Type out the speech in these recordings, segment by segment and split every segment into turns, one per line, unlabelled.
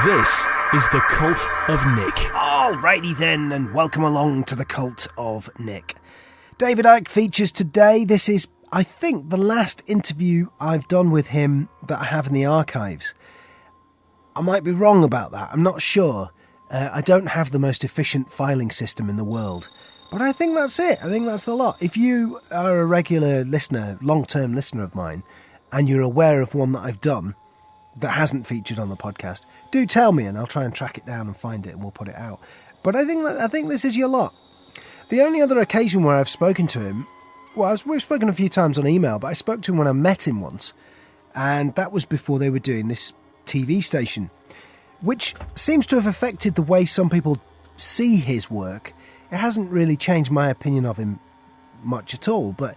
This is the Cult of Nick.
Alrighty then, and welcome along to the Cult of Nick. David Icke features today. This is, I think, the last interview I've done with him that I have in the archives. I might be wrong about that, I'm not sure. I don't have the most efficient filing system in the world. But I think that's it. I think that's the lot. If you are a regular listener, long-term listener of mine, and you're aware of one that I've done that hasn't featured on the podcast, do tell me and I'll try and track it down and find it and we'll put it out. But I think this is your lot. The only other occasion where I've spoken to him, we've spoken a few times on email, but I spoke to him when I met him once, and that was before they were doing this TV station, which seems to have affected the way some people see his work. It hasn't really changed my opinion of him much at all, but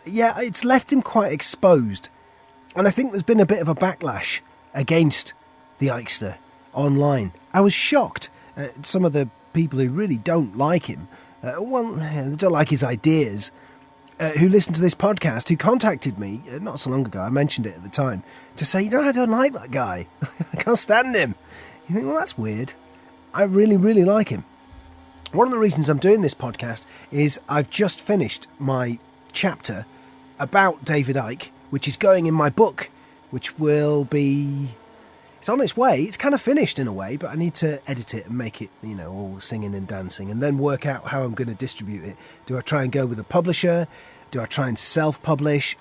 yeah, it's left him quite exposed. And I think there's been a bit of a backlash against the Icester online. I was shocked at some of the people who really don't like him, they don't like his ideas, who listened to this podcast, who contacted me not so long ago, I mentioned it at the time, to say, I don't like that guy. I can't stand him. You think, well, that's weird. I really, really like him. One of the reasons I'm doing this podcast is I've just finished my chapter about David Icke, which is going in my book, which will be... It's on its way. It's kind of finished in a way, but I need to edit it and make it, all singing and dancing, and then work out how I'm going to distribute it. Do I try and go with a publisher? Do I try and self-publish?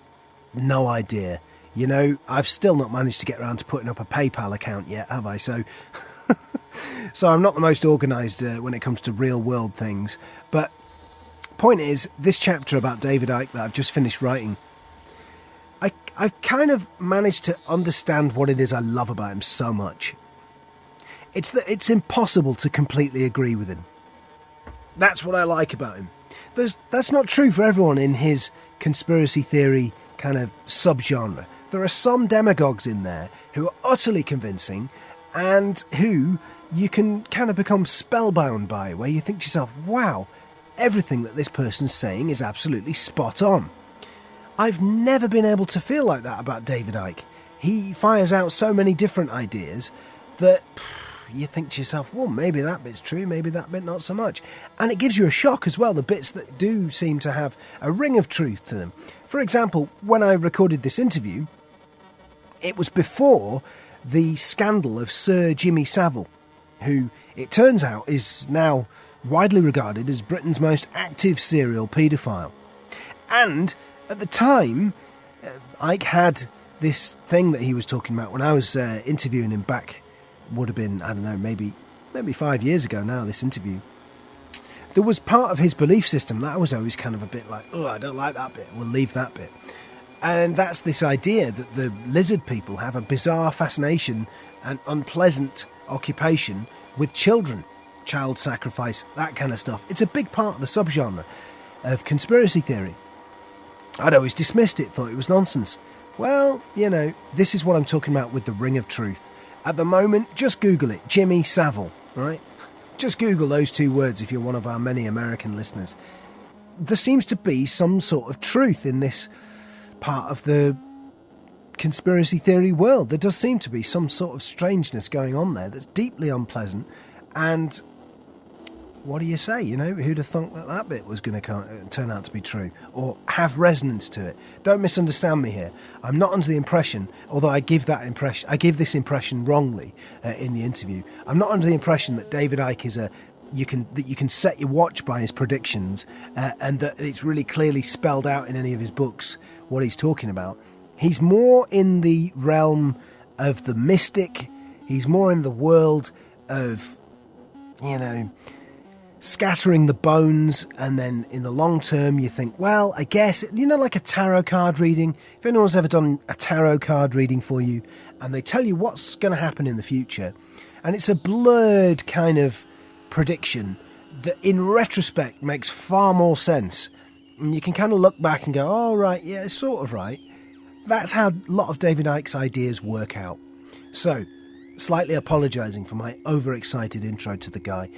No idea. I've still not managed to get around to putting up a PayPal account yet, have I? So I'm not the most organised when it comes to real-world things. But point is, this chapter about David Icke that I've just finished writing, I've kind of managed to understand what it is I love about him so much. It's that it's impossible to completely agree with him. That's what I like about him. That's not true for everyone in his conspiracy theory kind of subgenre. There are some demagogues in there who are utterly convincing and who you can kind of become spellbound by, where you think to yourself, wow, everything that this person's saying is absolutely spot on. I've never been able to feel like that about David Icke. He fires out so many different ideas that you think to yourself, well, maybe that bit's true, maybe that bit not so much. And it gives you a shock as well, the bits that do seem to have a ring of truth to them. For example, when I recorded this interview, it was before the scandal of Sir Jimmy Savile, who it turns out is now widely regarded as Britain's most active serial paedophile. And at the time, Icke had this thing that he was talking about when I was interviewing him back, would have been, I don't know, maybe 5 years ago now, this interview. There was part of his belief system that I was always kind of a bit like, oh, I don't like that bit, we'll leave that bit. And that's this idea that the lizard people have a bizarre fascination and unpleasant occupation with children, child sacrifice, that kind of stuff. It's a big part of the subgenre of conspiracy theory. I'd always dismissed it, thought it was nonsense. Well, this is what I'm talking about with the ring of truth. At the moment, just Google it, Jimmy Savile, right? Just Google those two words if you're one of our many American listeners. There seems to be some sort of truth in this part of the conspiracy theory world. There does seem to be some sort of strangeness going on there that's deeply unpleasant. And what do you say? Who'd have thought that bit was going to turn out to be true or have resonance to it? Don't misunderstand me here. I'm not under the impression, although I give this impression wrongly in the interview. I'm not under the impression that David Icke is you can set your watch by his predictions and that it's really clearly spelled out in any of his books what he's talking about. He's more in the realm of the mystic. He's more in the world of, scattering the bones, and then in the long term you think, well, I guess, like a tarot card reading. If anyone's ever done a tarot card reading for you and they tell you what's going to happen in the future, and it's a blurred kind of prediction that in retrospect makes far more sense, and you can kind of look back and go, oh right, yeah, it's sort of right. That's how a lot of David Icke's ideas work out. So slightly apologising for my overexcited intro to the guy,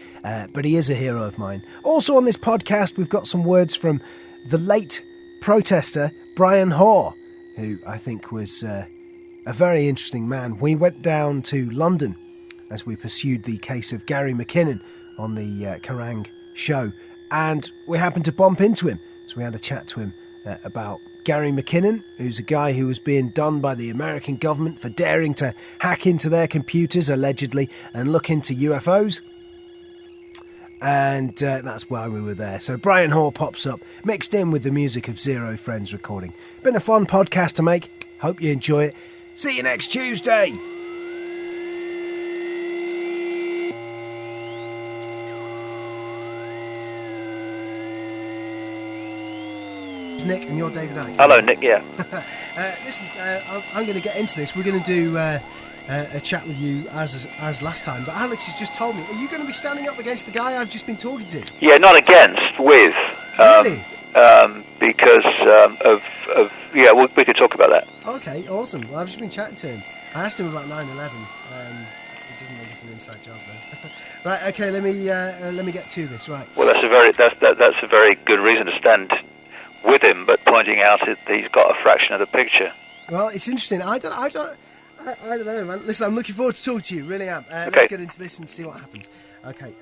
but he is a hero of mine. Also on this podcast, we've got some words from the late protester Brian Hoare, who I think was a very interesting man. We went down to London as we pursued the case of Gary McKinnon on the Kerrang show. And we happened to bump into him. So we had a chat to him about Gary McKinnon, who's a guy who was being done by the American government for daring to hack into their computers, allegedly, and look into UFOs. And that's why we were there. So Brian Hall pops up, mixed in with the music of Zero Friends recording. Been a fun podcast to make. Hope you enjoy it. See you next Tuesday. Nick, and you're David Icke.
Hello, Nick, yeah.
Listen, I'm going to get into this. We're going to do a chat with you as last time, but Alex has just told me, are you going to be standing up against the guy I've just been talking to?
Yeah, not against, with.
Really?
Because we could talk about that.
Okay, awesome. Well, I've just been chatting to him. I asked him about 9/11. He doesn't think it's an inside job, though. Right, okay, let me get to this, right.
Well, that's a very good reason to stand with him, but pointing out that he's got a fraction of the picture.
Well, it's interesting. I don't know, man. Listen, I'm looking forward to talking to you. Really am.
Okay.
Let's get into this and see what happens. Okay.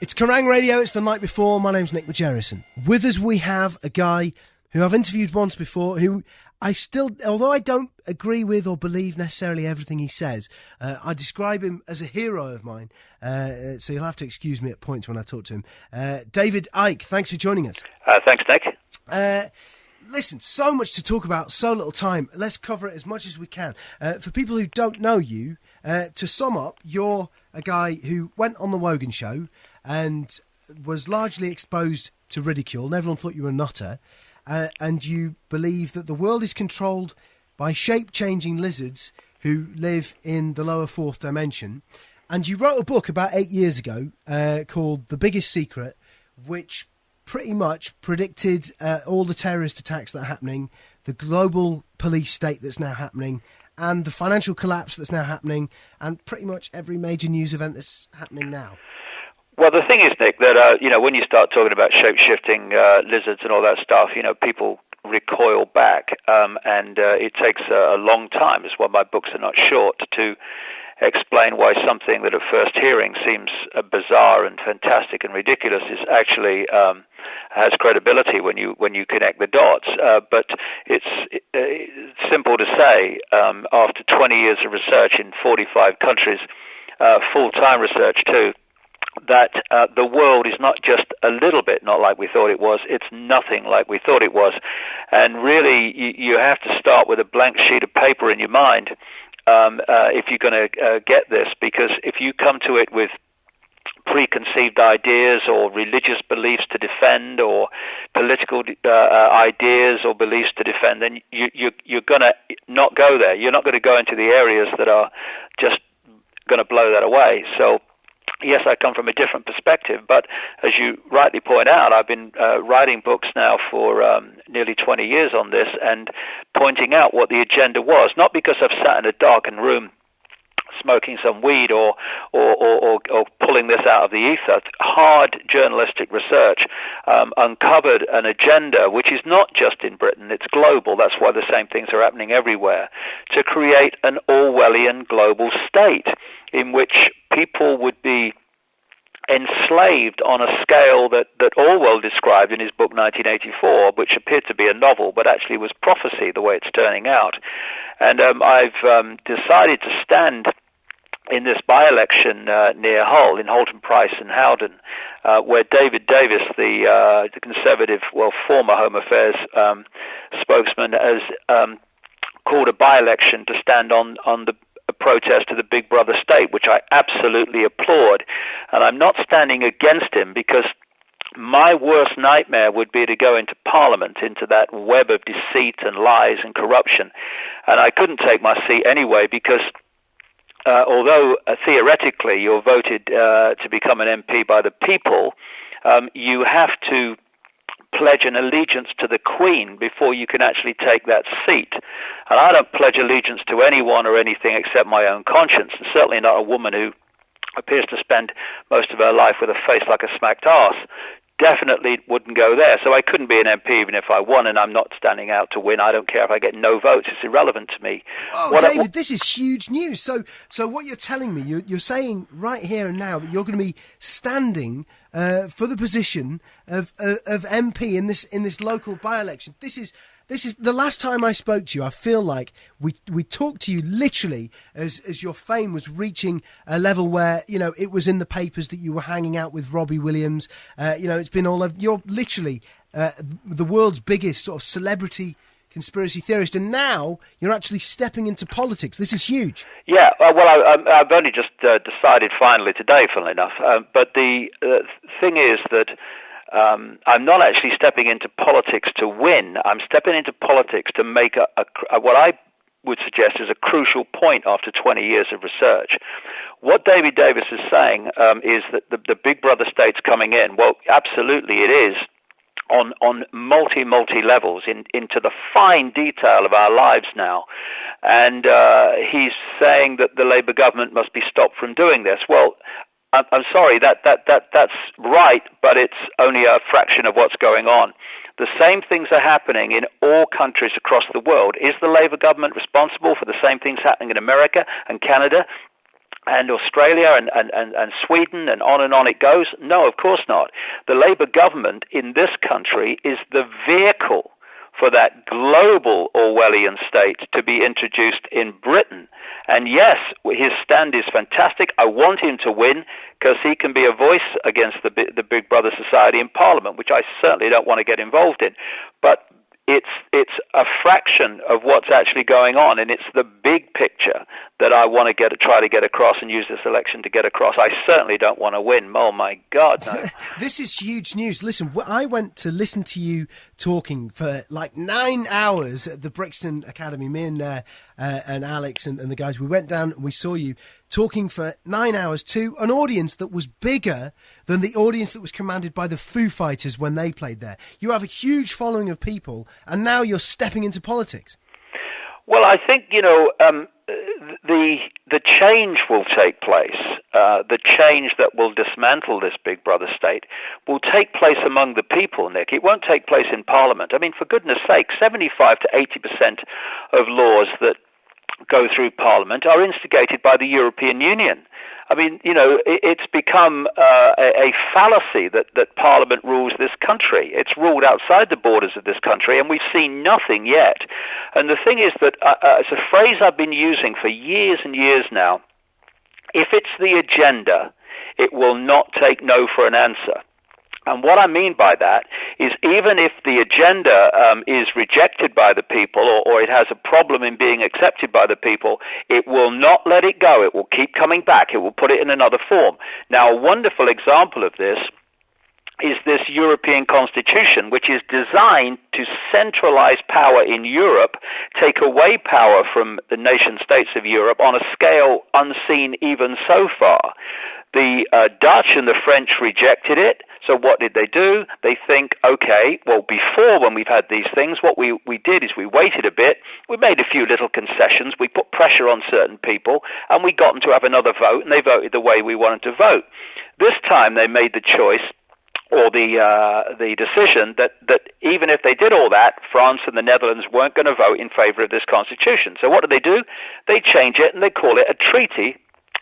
It's Kerrang Radio. It's the night before. My name's Nick Margerrison. With us, we have a guy who I've interviewed once before, who I still, although I don't agree with or believe necessarily everything he says, I describe him as a hero of mine. So you'll have to excuse me at points when I talk to him. David Icke, thanks for joining us.
Thanks, Nick.
Listen, so much to talk about, so little time. Let's cover it as much as we can. For people who don't know you, to sum up, you're a guy who went on the Wogan show and was largely exposed to ridicule, and everyone thought you were a nutter. And you believe that the world is controlled by shape-changing lizards who live in the lower fourth dimension. And you wrote a book about 8 years ago called The Biggest Secret, which pretty much predicted all the terrorist attacks that are happening, the global police state that's now happening, and the financial collapse that's now happening, and pretty much every major news event that's happening now.
Well, the thing is, Nick, that when you start talking about shape-shifting lizards and all that stuff, people recoil back, and it takes a long time. That's why my books are not short, to explain why something that at first hearing seems bizarre and fantastic and ridiculous is actually has credibility when you connect the dots. But it's simple to say, after 20 years of research in 45 countries, full-time research too, that the world is not just a little bit not like we thought it was, it's nothing like we thought it was. And really, you have to start with a blank sheet of paper in your mind if you're going to get this, because if you come to it with preconceived ideas or religious beliefs to defend or political ideas or beliefs to defend, then you're going to not go there. You're not going to go into the areas that are just going to blow that away. So yes, I come from a different perspective, but as you rightly point out, I've been writing books now for nearly 20 years on this and pointing out what the agenda was, not because I've sat in a darkened room smoking some weed or pulling this out of the ether. Hard journalistic research uncovered an agenda which is not just in Britain, it's global. That's why the same things are happening everywhere, to create an Orwellian global state in which people would be enslaved on a scale that Orwell described in his book 1984, which appeared to be a novel, but actually was prophecy the way it's turning out. And I've decided to stand in this by-election near Hull, in Holton Price and Howden, where David Davis, the Conservative, former Home Affairs spokesman, has called a by-election to stand on the protest to the Big Brother state, which I absolutely applaud. And I'm not standing against him, because my worst nightmare would be to go into Parliament, into that web of deceit and lies and corruption. And I couldn't take my seat anyway, because although theoretically you're voted to become an MP by the people, you have to pledge an allegiance to the Queen before you can actually take that seat. And I don't pledge allegiance to anyone or anything except my own conscience, and certainly not a woman who appears to spend most of her life with a face like a smacked arse, definitely wouldn't go there. So I couldn't be an MP even if I won, and I'm not standing out to win. I don't care if I get no votes. It's irrelevant to me.
Oh, David, this is huge news. So what you're telling me, you're saying right here and now that you're going to be standing for the position of MP in this local by-election. This is the last time I spoke to you. I feel like we talked to you literally as your fame was reaching a level where, it was in the papers that you were hanging out with Robbie Williams. It's been all over. You're literally the world's biggest sort of celebrity conspiracy theorist, and now you're actually stepping into politics. This is huge.
Yeah, well, I've only just decided finally today, funnily enough. But the thing is that I'm not actually stepping into politics to win. I'm stepping into politics to make what I would suggest is a crucial point after 20 years of research. What David Davis is saying is that the Big Brother state's coming in. Well, absolutely it is. On multi levels into the fine detail of our lives now, and he's saying that the Labour government must be stopped from doing this. Well, I'm sorry, that's right, but it's only a fraction of what's going on. The same things are happening in all countries across the world. Is the Labour government responsible for the same things happening in America and Canada and Australia and Sweden and on it goes? No, of course not. The Labour government in this country is the vehicle for that global Orwellian state to be introduced in Britain. And yes, his stand is fantastic. I want him to win because he can be a voice against the Big Brother Society in Parliament, which I certainly don't want to get involved in. But it's a fraction of what's actually going on, and it's the big picture that I want to try to get across and use this election to get across. I certainly don't want to win. Oh my God, no.
This is huge news. Listen, I went to listen to you talking for like 9 hours at the Brixton Academy. Me and Alex and the guys, we went down and we saw you talking for 9 hours to an audience that was bigger than the audience that was commanded by the Foo Fighters when they played there. You have a huge following of people, and now you're stepping into politics.
Well, I think, the change will take place. The change that will dismantle this Big Brother state will take place among the people, Nick. It won't take place in Parliament. I mean, for goodness sake, 75 to 80% of laws that go through Parliament are instigated by the European Union. I mean, it's become a fallacy that Parliament rules this country. It's ruled outside the borders of this country, and we've seen nothing yet. And the thing is that it's a phrase I've been using for years and years now. If it's the agenda, it will not take no for an answer. And what I mean by that is even if the agenda is rejected by the people or it has a problem in being accepted by the people, it will not let it go. It will keep coming back. It will put it in another form. Now, a wonderful example of this is this European Constitution, which is designed to centralize power in Europe, take away power from the nation states of Europe on a scale unseen even so far. The Dutch and the French rejected it. So what did they do? They think, okay, well, before when we've had these things, what we did is we waited a bit, we made a few little concessions, we put pressure on certain people, and we got them to have another vote, and they voted the way we wanted to vote. This time they made the choice, or the decision, that even if they did all that, France and the Netherlands weren't going to vote in favor of this constitution. So what do? They change it, and they call it a treaty,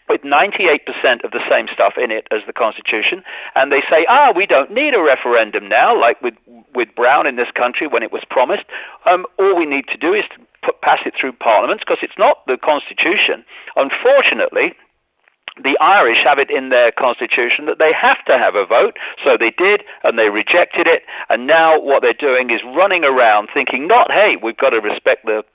with 98% of the same stuff in it as the Constitution, and they say, we don't need a referendum now, like with Brown in this country when it was promised. All we need to do is to pass it through Parliament, because it's not the Constitution. Unfortunately, the Irish have it in their constitution that they have to have a vote, so they did, and they rejected it, and now what they're doing is running around thinking not, hey, we've got to respect the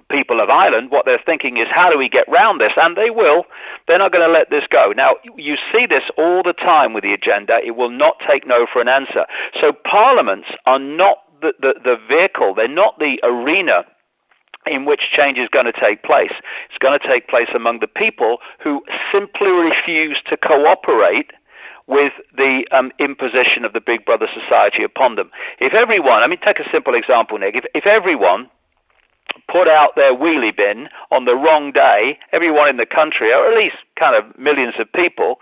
people of Ireland. What they're thinking is, how do we get round this? And they will. They're not going to let this go. Now, you see this all the time with the agenda. It will not take no for an answer. So parliaments are not the vehicle. They're not the arena in which change is going to take place. It's going to take place among the people who simply refuse to cooperate with the imposition of the Big Brother Society upon them. If everyone, take a simple example, Nick. If everyone put out their wheelie bin on the wrong day, everyone in the country, or at least kind of millions of people,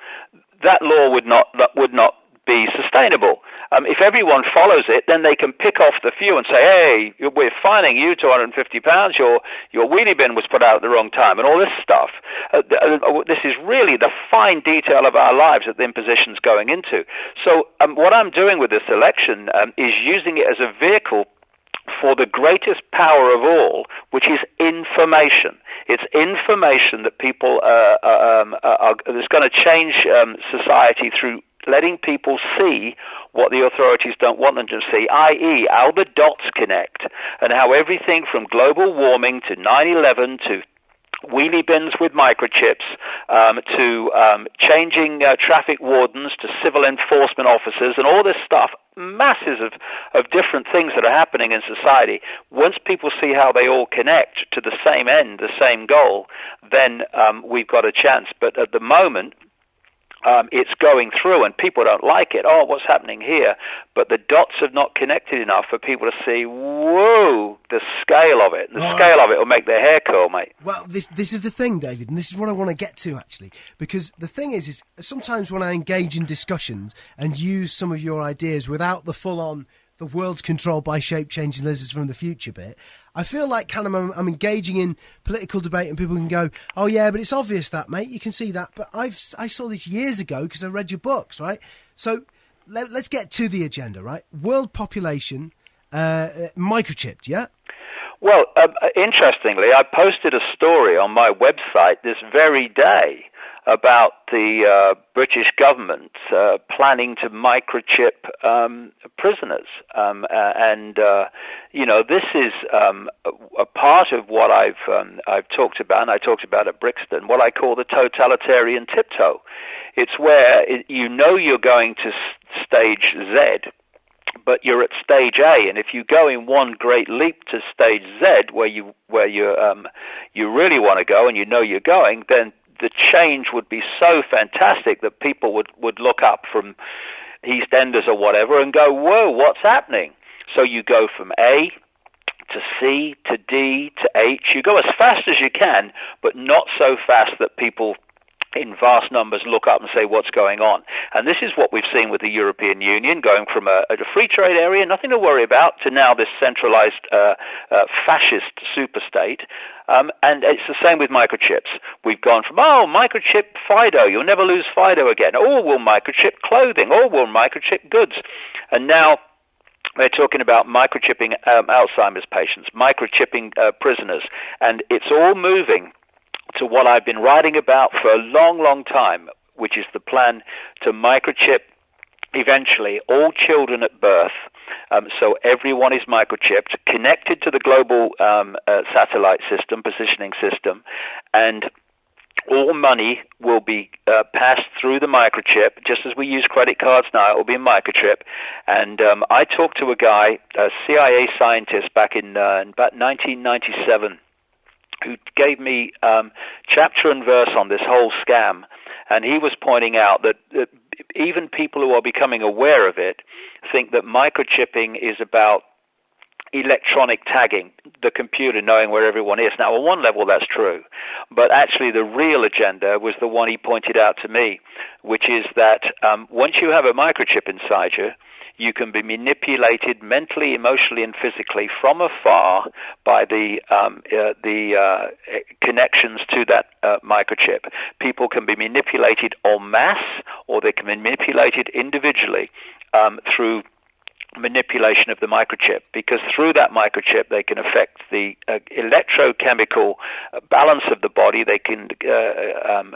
that law would not be sustainable. If everyone follows it, then they can pick off the few and say, hey, we're fining you £250, your wheelie bin was put out at the wrong time, and all this stuff. This is really the fine detail of our lives that the imposition's going into. So what I'm doing with this election is using it as a vehicle for the greatest power of all, which is information. It's information that people that's going to change society through letting people see what the authorities don't want them to see, i.e. how the dots connect and how everything from global warming to 9/11 to wheelie bins with microchips, to changing traffic wardens to civil enforcement officers and all this stuff, masses of different things that are happening in society. Once people see how they all connect to the same end, the same goal, then we've got a chance. But at the moment, it's going through and people don't like it. Oh, what's happening here? But the dots have not connected enough for people to see, whoa, the scale of it. The scale of it will make their hair curl, mate.
Well, this is the thing, David, and this is what I want to get to, actually. Because the thing is sometimes when I engage in discussions and use some of your ideas without the full-on, the world's controlled by shape-changing lizards from the future bit, I feel like kind of I'm engaging in political debate and people can go, oh yeah, but it's obvious that, mate, you can see that. But I saw this years ago because I read your books, right? So let's get to the agenda, right? World population, microchipped, yeah?
Well, interestingly, I posted a story on my website this very day about the British government planning to microchip prisoners. This is a part of what I've talked about, and I talked about at Brixton, what I call the totalitarian tiptoe. It's where you're going to stage Z, but you're at stage A, and if you go in one great leap to stage Z, where you really want to go, and you're going, then the change would be so fantastic that people would look up from EastEnders or whatever and go, whoa, what's happening? So you go from A to C to D to H. You go as fast as you can, but not so fast that people in vast numbers look up and say, what's going on? And this is what we've seen with the European Union, going from a free trade area, nothing to worry about, to now this centralized fascist superstate. And it's the same with microchips. We've gone from, microchip Fido, you'll never lose Fido again. Oh, we'll microchip clothing. Oh, we'll microchip goods. And now they're talking about microchipping Alzheimer's patients, microchipping prisoners. And it's all moving to what I've been writing about for a long, long time, which is the plan to microchip eventually all children at birth. So everyone is microchipped, connected to the global satellite system, positioning system, and all money will be passed through the microchip, just as we use credit cards now. It will be a microchip. And I talked to a guy, a CIA scientist, back in about 1997, who gave me chapter and verse on this whole scam. And he was pointing out that even people who are becoming aware of it think that microchipping is about electronic tagging, the computer knowing where everyone is. Now, on one level, that's true. But actually, the real agenda was the one he pointed out to me, which is that once you have a microchip inside you, you can be manipulated mentally, emotionally, and physically from afar by the connections to that microchip. People can be manipulated en masse, or they can be manipulated individually through manipulation of the microchip, because through that microchip they can affect the electrochemical balance of the body. They can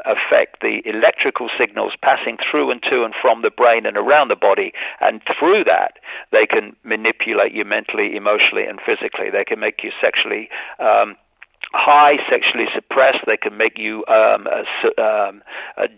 affect the electrical signals passing through and to and from the brain and around the body, and through that they can manipulate you mentally, emotionally, and physically. They can make you sexually high, sexually suppressed. They can make you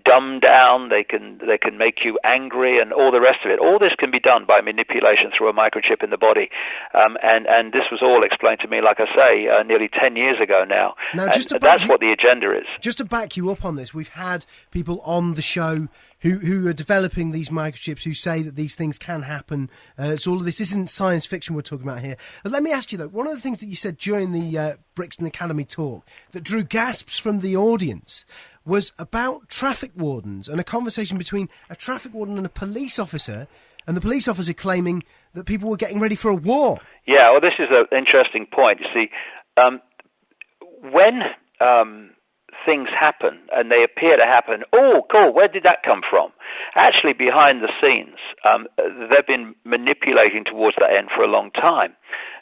dumbed down. They can make you angry, and all the rest of it. All this can be done by manipulation through a microchip in the body, and this was all explained to me, like I say, nearly 10 years ago now.
Now,
that's what the agenda is.
Just to back you up on this, we've had people on the show who are developing these microchips, who say that these things can happen. So all of this isn't science fiction we're talking about here. But let me ask you, though, one of the things that you said during the Brixton Academy talk that drew gasps from the audience was about traffic wardens and a conversation between a traffic warden and a police officer, and the police officer claiming that people were getting ready for a war.
Yeah, well, this is an interesting point. You see, when things happen, and they appear to happen, oh, cool, where did that come from? Actually, behind the scenes, they've been manipulating towards that end for a long time.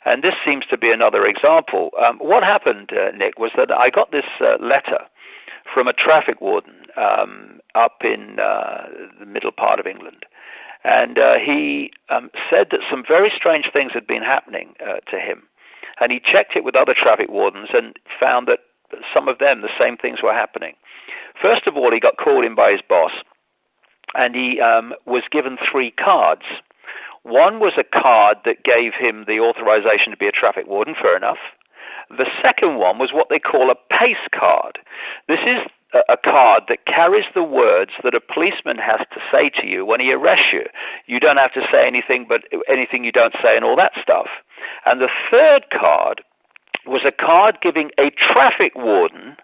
And this seems to be another example. What happened, Nick, was that I got this letter from a traffic warden up in the middle part of England. And he said that some very strange things had been happening to him. And he checked it with other traffic wardens and found that some of them, the same things were happening. First of all, he got called in by his boss, and he was given 3 cards. One was a card that gave him the authorization to be a traffic warden, fair enough. The second one was what they call a pace card. This is a card that carries the words that a policeman has to say to you when he arrests you. You don't have to say anything but anything you don't say and all that stuff. And the third card was a card giving a traffic warden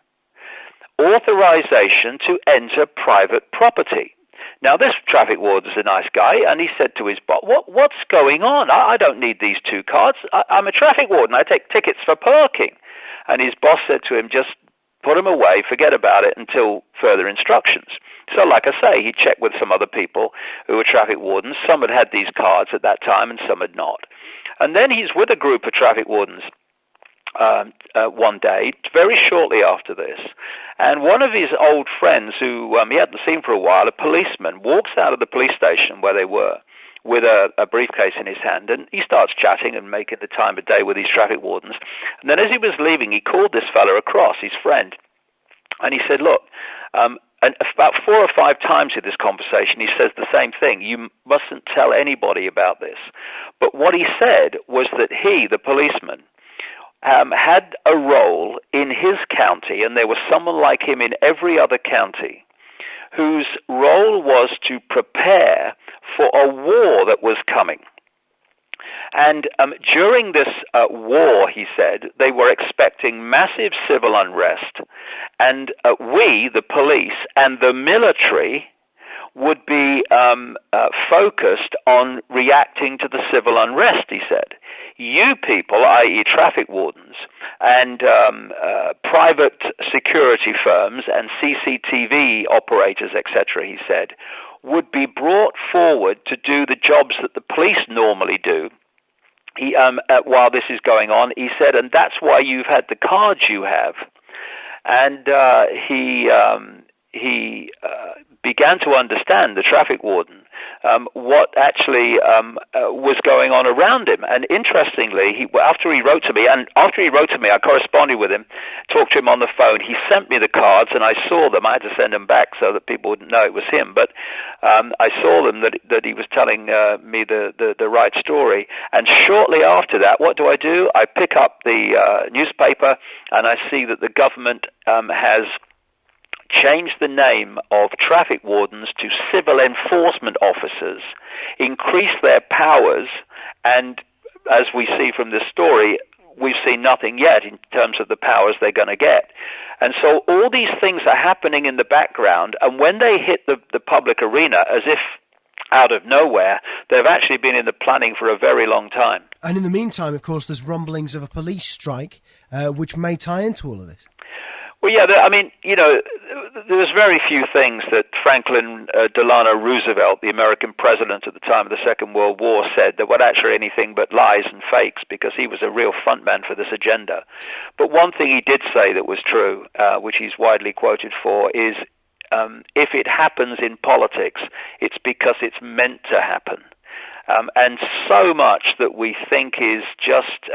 authorization to enter private property. Now, this traffic warden's a nice guy, and he said to his boss, what's going on? I don't need these 2 cards. I'm a traffic warden. I take tickets for parking. And his boss said to him, just put them away, forget about it until further instructions. So, like I say, he checked with some other people who were traffic wardens. Some had these cards at that time, and some had not. And then he's with a group of traffic wardens one day, very shortly after this, and one of his old friends who he hadn't seen for a while, a policeman, walks out of the police station where they were with a briefcase in his hand, and he starts chatting and making the time of day with these traffic wardens. And then as he was leaving, he called this fella across, his friend, and he said, look, and about 4 or 5 times in this conversation, he says the same thing. You mustn't tell anybody about this. But what he said was that he, the policeman, had a role in his county, and there was someone like him in every other county, whose role was to prepare for a war that was coming. And during this war, he said, they were expecting massive civil unrest, and we, the police, and the military would be focused on reacting to the civil unrest, he said. You people, i.e. traffic wardens, and private security firms and CCTV operators, etc., he said, would be brought forward to do the jobs that the police normally do. He, while this is going on, he said, and that's why you've had the cards you have. And he began to understand, the traffic warden, what actually was going on around him. And interestingly, after he wrote to me, I corresponded with him, talked to him on the phone. He sent me the cards, and I saw them. I had to send them back so that people wouldn't know it was him. But I saw them that he was telling me the right story. And shortly after that, what do? I pick up the newspaper, and I see that the government has changed the name of traffic wardens to civil enforcement officers, increased their powers, and as we see from this story, we've seen nothing yet in terms of the powers they're going to get. And so all these things are happening in the background, and when they hit the public arena, as if out of nowhere, they've actually been in the planning for a very long time.
And in the meantime, of course, there's rumblings of a police strike, which may tie into all of this.
Well, yeah, there was very few things that Franklin Delano Roosevelt, the American president at the time of the Second World War, said that were actually anything but lies and fakes, because he was a real frontman for this agenda. But one thing he did say that was true, which he's widely quoted for, is if it happens in politics, it's because it's meant to happen. And so much that we think is just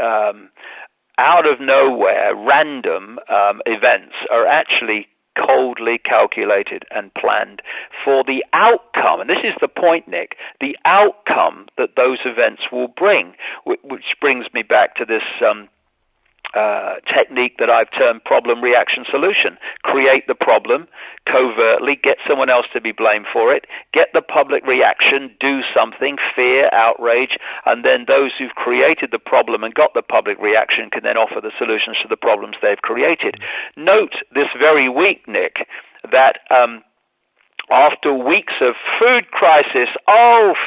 out of nowhere, random events are actually coldly calculated and planned for the outcome. And this is the point, Nick, the outcome that those events will bring, which brings me back to this technique that I've termed problem, reaction, solution. Create the problem covertly, get someone else to be blamed for it, get the public reaction, do something, fear, outrage, and then those who've created the problem and got the public reaction can then offer the solutions to the problems they've created. Note this very week, Nick, that after weeks of food crisis,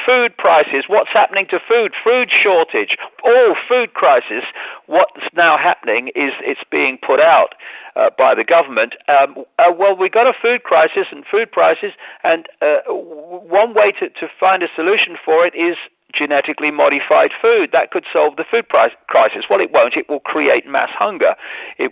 food prices, what's happening to food? Food shortage, food crisis. What's now happening is it's being put out by the government. Well, we got a food crisis and food prices, and one way to find a solution for it is genetically modified food. That could solve the food price crisis. Well, it won't. It will create mass hunger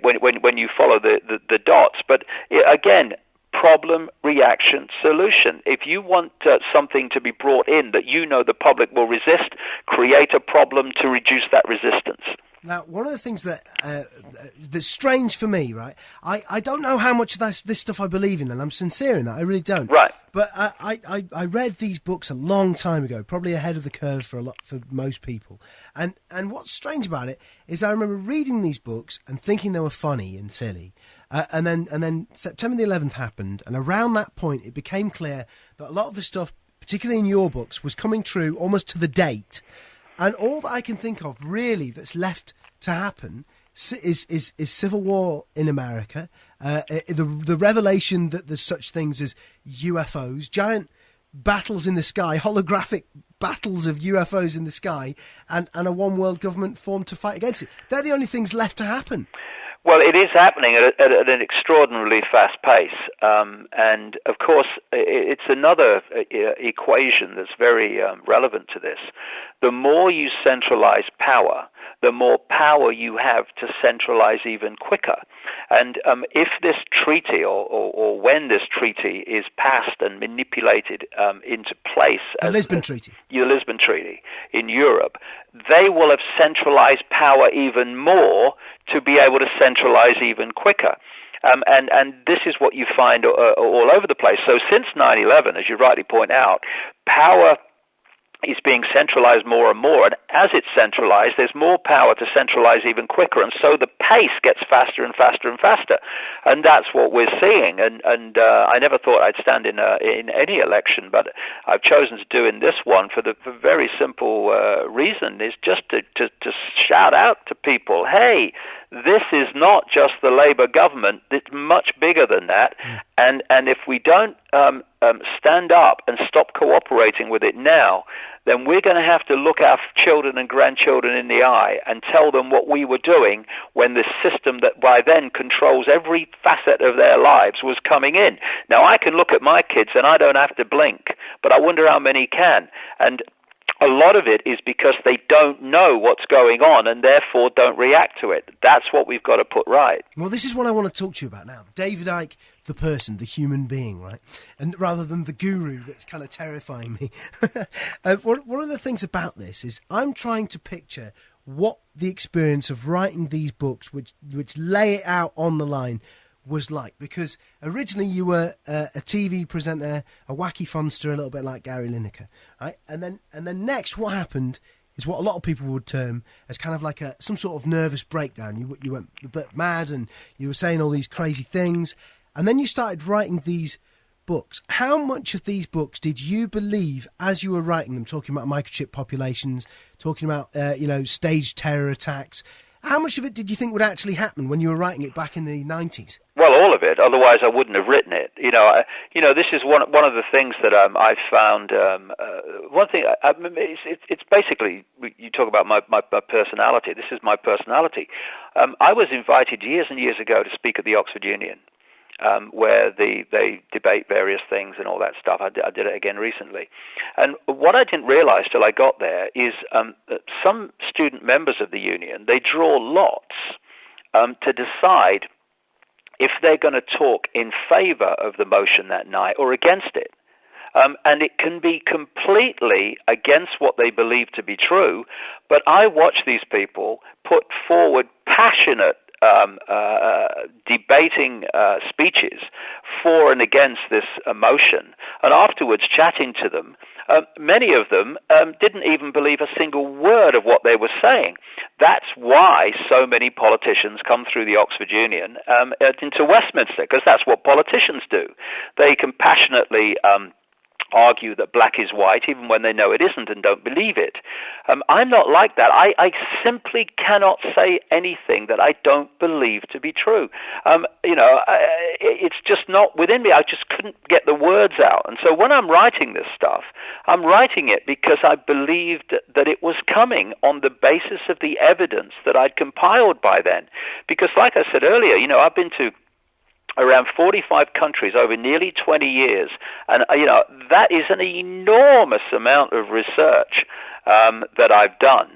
when you follow the dots. But again, problem, reaction, solution. If you want something to be brought in that you know the public will resist, create a problem to reduce that resistance.
Now, one of the things that's strange for me, right? I don't know how much of this stuff I believe in, and I'm sincere in that. I really don't.
Right.
But I read these books a long time ago, probably ahead of the curve for most people. And what's strange about it is I remember reading these books and thinking they were funny and silly. And then September the 11th happened, and around that point it became clear that a lot of the stuff, particularly in your books, was coming true almost to the date. And all that I can think of really that's left to happen is civil war in America, the revelation that there's such things as UFOs, giant battles in the sky, holographic battles of UFOs in the sky, and a one world government formed to fight against it. They're the only things left to happen.
Well, it is happening at an extraordinarily fast pace. And, of course, it's another equation that's very relevant to this. The more you centralize power, the more power you have to centralize even quicker. And if this treaty or when this treaty is passed and manipulated into place...
The Lisbon Treaty
in Europe, they will have centralized power even more to be able to centralize even quicker. And this is what you find all over the place. So since 9/11, as you rightly point out, power is being centralized more and more, and as it's centralized, there's more power to centralize even quicker, and so the pace gets faster and faster and faster, and that's what we're seeing. And I never thought I'd stand in any election, but I've chosen to do in this one for the very simple reason is just to shout out to people, hey, this is not just the Labour government, it's much bigger than that, and if we don't stand up and stop cooperating with it now, then we're going to have to look our children and grandchildren in the eye and tell them what we were doing when the system that by then controls every facet of their lives was coming in. Now, I can look at my kids and I don't have to blink, but I wonder how many can. And a lot of it is because they don't know what's going on and therefore don't react to it. That's what we've got to put right.
Well, this is what I want to talk to you about now. David Icke, the person, the human being, right? And rather than the guru that's kind of terrifying me. One of the things about this is I'm trying to picture what the experience of writing these books, which lay it out on the line, was like, because originally you were a TV presenter, a wacky funster, a little bit like Gary Lineker, right? And then next, what happened is what a lot of people would term as kind of like some sort of nervous breakdown. You went a bit mad, and you were saying all these crazy things, and then you started writing these books. How much of these books did you believe as you were writing them, talking about microchip populations, talking about staged terror attacks? How much of it did you think would actually happen when you were writing it back in the 90s?
Well, all of it. Otherwise, I wouldn't have written it. This is one of the things that I found. One thing. It's basically, you talk about my personality. This is my personality. I was invited years and years ago to speak at the Oxford Union, where they debate various things and all that stuff. I did it again recently. And what I didn't realize till I got there is some student members of the union, they draw lots to decide if they're going to talk in favor of the motion that night or against it. And it can be completely against what they believe to be true, but I watch these people put forward passionate debating speeches for and against this motion, and afterwards chatting to them, many of them didn't even believe a single word of what they were saying. That's why so many politicians come through the Oxford Union into Westminster, because that's what politicians do. They compassionately argue that black is white even when they know it isn't and don't believe it. I'm not like that. I simply cannot say anything that I don't believe to be true. It's just not within me. I just couldn't get the words out. And so when I'm writing this stuff, I'm writing it because I believed that it was coming on the basis of the evidence that I'd compiled by then. Because like I said earlier, I've been to around 45 countries over nearly 20 years. And, that is an enormous amount of research that I've done.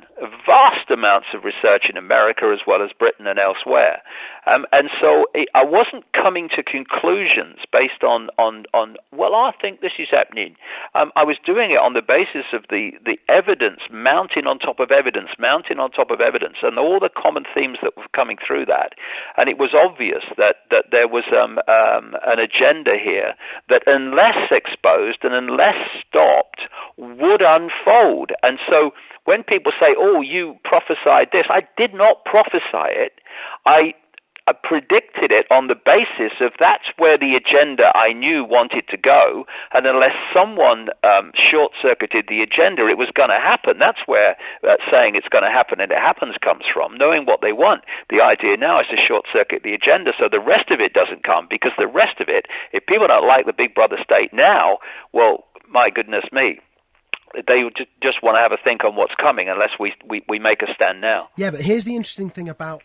Vast amounts of research in America as well as Britain and elsewhere. And so I wasn't coming to conclusions based on I think this is happening. I was doing it on the basis of the evidence mounting on top of evidence, and all the common themes that were coming through that. And it was obvious that there was an agenda here that, unless exposed and unless stopped, would unfold. And so when people say, oh, you prophesied this, I did not prophesy it. I predicted it on the basis of that's where the agenda I knew wanted to go, and unless someone short-circuited the agenda, it was going to happen. That's where saying it's going to happen and it happens comes from, knowing what they want. The idea now is to short-circuit the agenda so the rest of it doesn't come, because the rest of it, if people don't like the Big Brother state now, well, my goodness me, they just want to have a think on what's coming unless we make a stand now.
Yeah, but here's the interesting thing about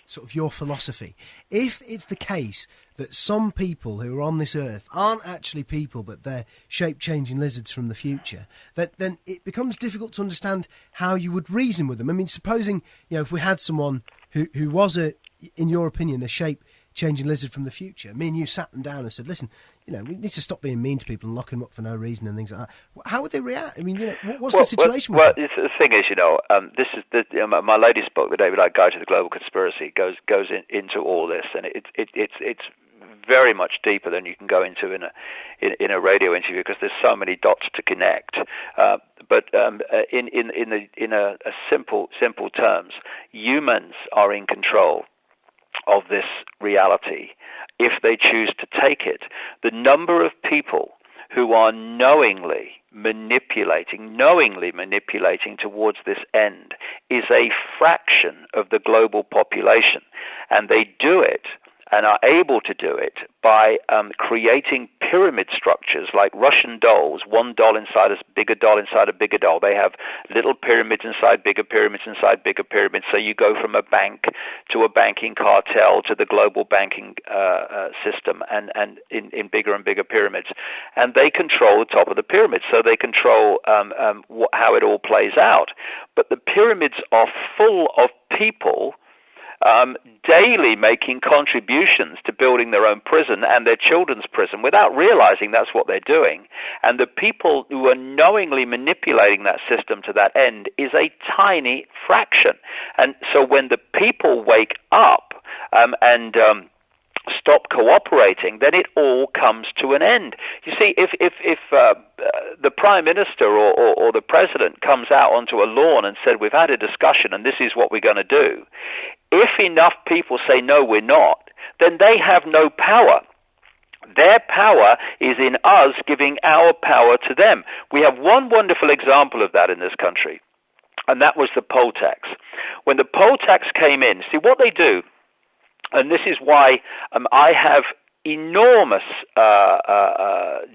sort of your philosophy. If it's the case that some people who are on this earth aren't actually people, but they're shape-changing lizards from the future, then it becomes difficult to understand how you would reason with them. I mean, supposing, if we had someone who was, in your opinion, a shape-changing lizard from the future, me and you sat them down and said, listen, we need to stop being mean to people and lock them up for no reaon and things like that. How would they react? I mean, what's the situation with them?
The thing is, this is my latest book, The David Icke Guide to the Global Conspiracy, goes into all this, and it's very much deeper than you can go into in a radio interview, because there's so many dots to connect. But in a simple terms, humans are in control of this reality if they choose to take it. The number of people who are knowingly manipulating towards this end is a fraction of the global population, and they do it and are able to do it by creating pyramid structures like Russian dolls, one doll inside a bigger doll inside a bigger doll. They have little pyramids inside bigger pyramids inside bigger pyramids. So you go from a bank to a banking cartel to the global banking system, and in bigger and bigger pyramids. And they control the top of the pyramid, so they control how it all plays out. But the pyramids are full of people daily making contributions to building their own prison and their children's prison without realizing that's what they're doing. And the people who are knowingly manipulating that system to that end is a tiny fraction. And so when the people wake up and stop cooperating, then it all comes to an end. You see, if the Prime Minister or the President comes out onto a lawn and said, we've had a discussion and this is what we're going to do, if enough people say, no, we're not, then they have no power. Their power is in us giving our power to them. We have one wonderful example of that in this country, and that was the poll tax. When the poll tax came in, see what they do, and this is why I have enormous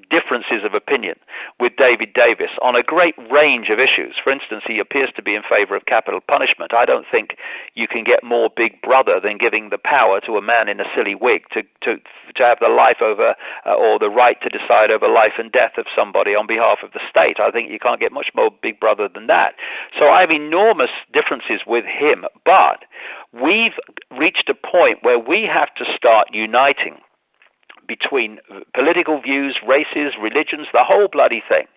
differences of opinion with David Davis on a great range of issues. For instance, he appears to be in favor of capital punishment. I don't think you can get more Big Brother than giving the power to a man in a silly wig to have the life over or the right to decide over life and death of somebody on behalf of the state. I think you can't get much more Big Brother than that. So I have enormous differences with him, but we've reached a point where we have to start uniting, between political views, races, religions, the whole bloody thing,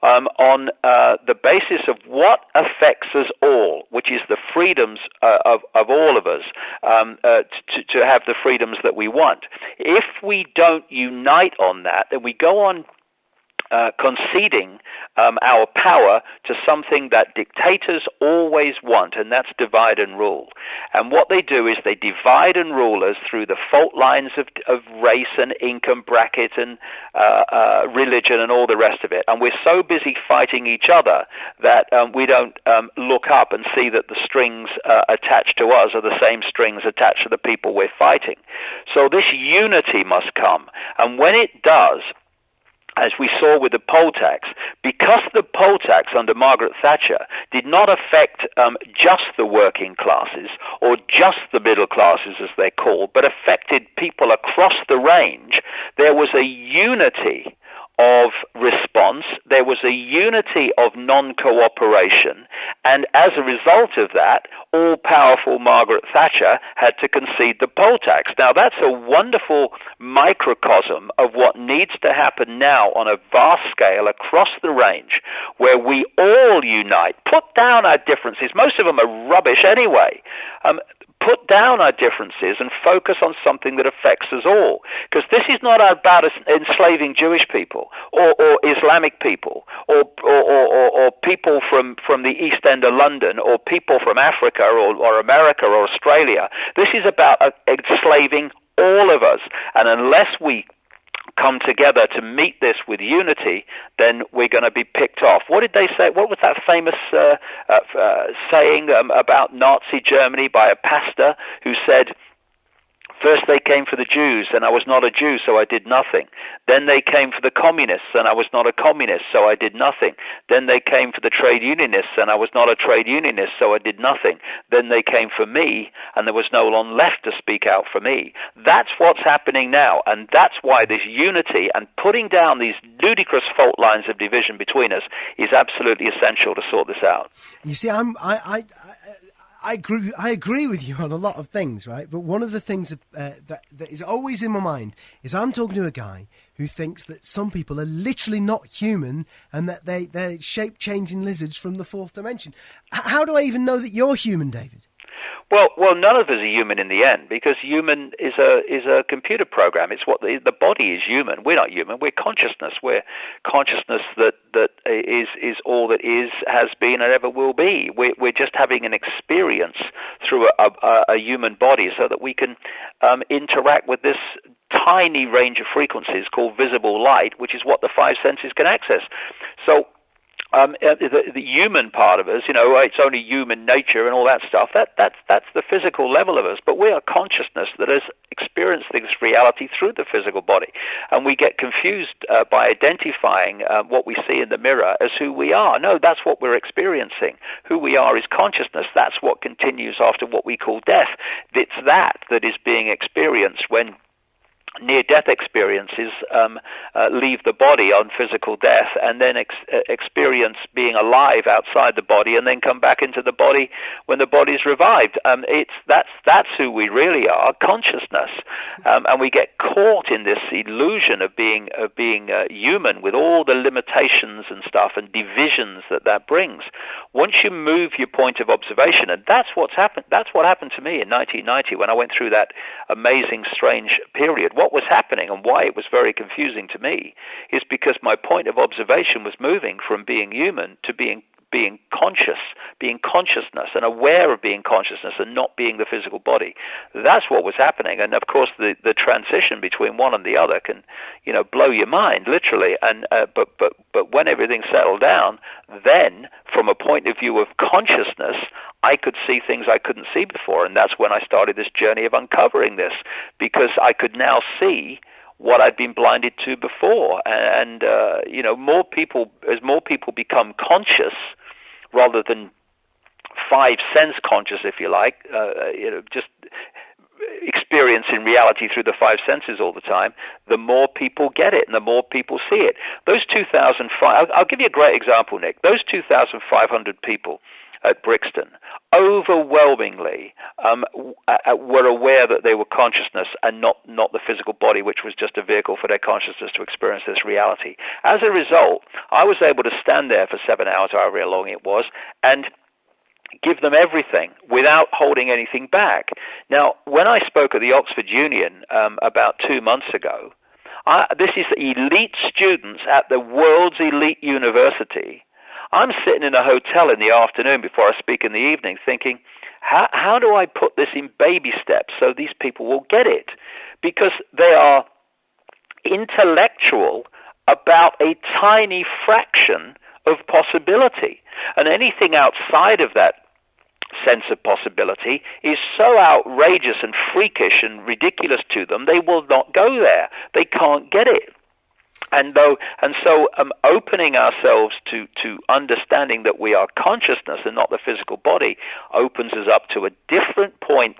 on the basis of what affects us all, which is the freedoms of all of us, to have the freedoms that we want. If we don't unite on that, then we go on conceding our power to something that dictators always want, and that's divide and rule. And what they do is they divide and rule us through the fault lines of race and income bracket and religion and all the rest of it. And we're so busy fighting each other that we don't look up and see that the strings attached to us are the same strings attached to the people we're fighting. So this unity must come. And when it does, as we saw with the poll tax, because the poll tax under Margaret Thatcher did not affect just the working classes or just the middle classes, as they're called, but affected people across the range, there was a unity of response, there was a unity of non-cooperation, and as a result of that, all-powerful Margaret Thatcher had to concede the poll tax. Now, that's a wonderful microcosm of what needs to happen now on a vast scale across the range, where we all unite, put down our differences. Most of them are rubbish anyway. Put down our differences and focus on something that affects us all. Because this is not about enslaving Jewish people or Islamic people or people from the East End of London or people from Africa or America or Australia. This is about enslaving all of us. And unless we come together to meet this with unity, then we're going to be picked off. What did they say? What was that famous saying about Nazi Germany by a pastor who said, first they came for the Jews, and I was not a Jew, so I did nothing. Then they came for the communists, and I was not a communist, so I did nothing. Then they came for the trade unionists, and I was not a trade unionist, so I did nothing. Then they came for me, and there was no one left to speak out for me. That's what's happening now, and that's why this unity and putting down these ludicrous fault lines of division between us is absolutely essential to sort this out.
You see, I agree with you on a lot of things, right? But one of the things that is always in my mind is I'm talking to a guy who thinks that some people are literally not human and that they're shape-changing lizards from the fourth dimension. How do I even know that you're human, David?
Well, none of us are human in the end, because human is a computer program. It's what the body is human. We're not human. We're consciousness. We're consciousness that is all that is, has been, and ever will be. We're just having an experience through a human body, so that we can interact with this tiny range of frequencies called visible light, which is what the five senses can access. So the human part of us, it's only human nature and all that stuff. That's the physical level of us. But we are consciousness that has experienced this reality through the physical body, and we get confused by identifying what we see in the mirror as who we are. No, that's what we're experiencing. Who we are is consciousness. That's what continues after what we call death. It's that is being experienced when near-death experiences leave the body on physical death, and then experience being alive outside the body, and then come back into the body when the body's revived. That's who we really are, consciousness, and we get caught in this illusion of being human, with all the limitations and stuff and divisions that brings. Once you move your point of observation, and that's what's happened. That's what happened to me in 1990 when I went through that amazing, strange period. What was happening and why it was very confusing to me is because my point of observation was moving from being human to being conscious, being consciousness, and aware of being consciousness and not being the physical body. That's what was happening. And of course the transition between one and the other can, blow your mind, literally. And but when everything settled down, then from a point of view of consciousness, I could see things I couldn't see before. And that's when I started this journey of uncovering this, because I could now see what I'd been blinded to before. And more people become conscious rather than five sense conscious, if you like, just experiencing reality through the five senses all the time, the more people get it and the more people see it. Those 2,005, I'll give you a great example, Nick. Those 2,500 people at Brixton overwhelmingly were aware that they were consciousness and not the physical body, which was just a vehicle for their consciousness to experience this reality. As a result, I was able to stand there for 7 hours, however long it was, and give them everything without holding anything back. Now, when I spoke at the Oxford Union about 2 months ago, this is elite students at the world's elite university. I'm sitting in a hotel in the afternoon before I speak in the evening thinking, how do I put this in baby steps so these people will get it? Because they are intellectual about a tiny fraction of possibility. And anything outside of that sense of possibility is so outrageous and freakish and ridiculous to them, they will not go there. They can't get it. And so opening ourselves to understanding that we are consciousness and not the physical body opens us up to a different point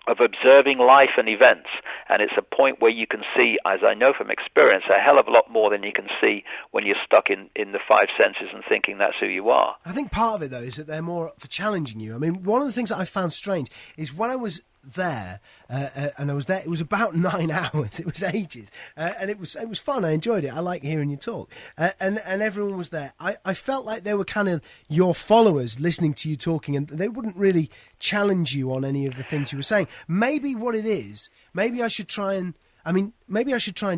of observing life and events. And it's a point where you can see, as I know from experience, a hell of a lot more than you can see when you're stuck in the five senses and thinking that's who you are.
I think part of it, though, is that they're more for challenging you. I mean, one of the things that I found strange is when I was there, and I was there, it was about 9 hours. It was ages, and it was fun. I enjoyed it. I like hearing you talk, and everyone was there. I felt like they were kind of your followers listening to you talking, and they wouldn't really challenge you on any of the things you were saying. Maybe what it is, maybe I should try and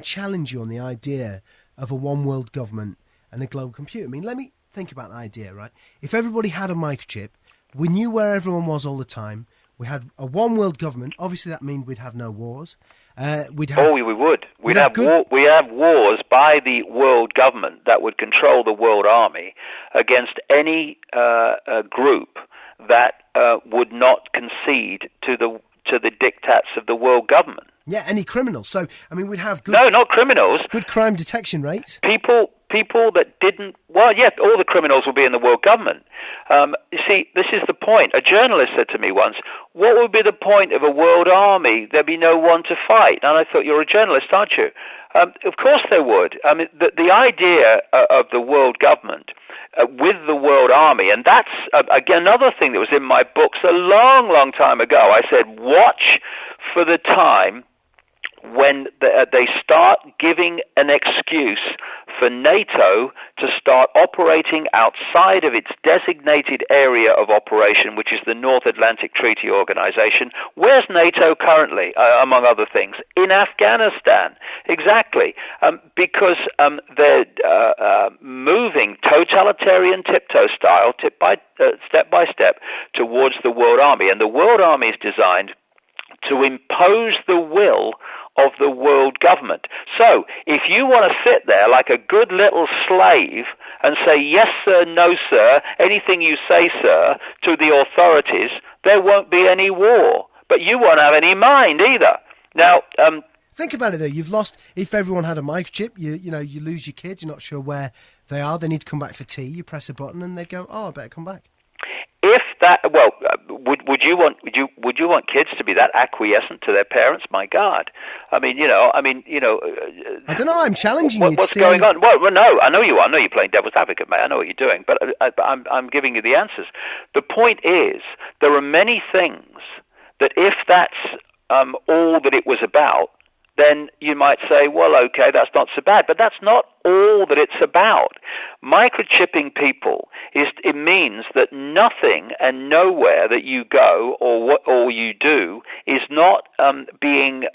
challenge you on the idea of a one world government and a global computer. I mean, let me think about the idea, right? If everybody had a microchip, we knew where everyone was all the time. We had a one world government. Obviously, that means we'd have no wars. We
would. We'd have wars by the world government that would control the world army against any group that would not concede to the diktats of the world government.
Yeah, any criminals. So, I mean, we'd have good...
No, not criminals.
Good crime detection rates.
People that didn't... Well, yeah, all the criminals will be in the world government. You see, this is the point. A journalist said to me once, what would be the point of a world army? There'd be no one to fight. And I thought, you're a journalist, aren't you? Of course there would. I mean, the idea of the world government with the world army, and that's, again, another thing that was in my books a long, long time ago. I said, watch for the time when they start giving an excuse for NATO to start operating outside of its designated area of operation, which is the North Atlantic Treaty Organization. Where's NATO currently, among other things? In Afghanistan. Exactly. Because they're moving totalitarian tiptoe style, step by step, towards the world army. And the world army is designed to impose the will of the world government. So, if you want to sit there like a good little slave and say, yes, sir, no, sir, anything you say, sir, to the authorities, there won't be any war. But you won't have any mind either. Now,
think about it, though. You've lost, if everyone had a microchip, you lose your kids, you're not sure where they are, they need to come back for tea, you press a button and they go, oh, I better come back.
If that, well, would you want kids to be that acquiescent to their parents? My God, I don't
know. I'm challenging you.
What's going on? Well, no, I know you are. I know you're playing devil's advocate, mate. I know what you're doing, but I'm giving you the answers. The point is, there are many things that if that's all that it was about, then you might say, well, okay, that's not so bad. But that's not all that it's about. Microchipping people, it means that nothing and nowhere that you go or you do is not being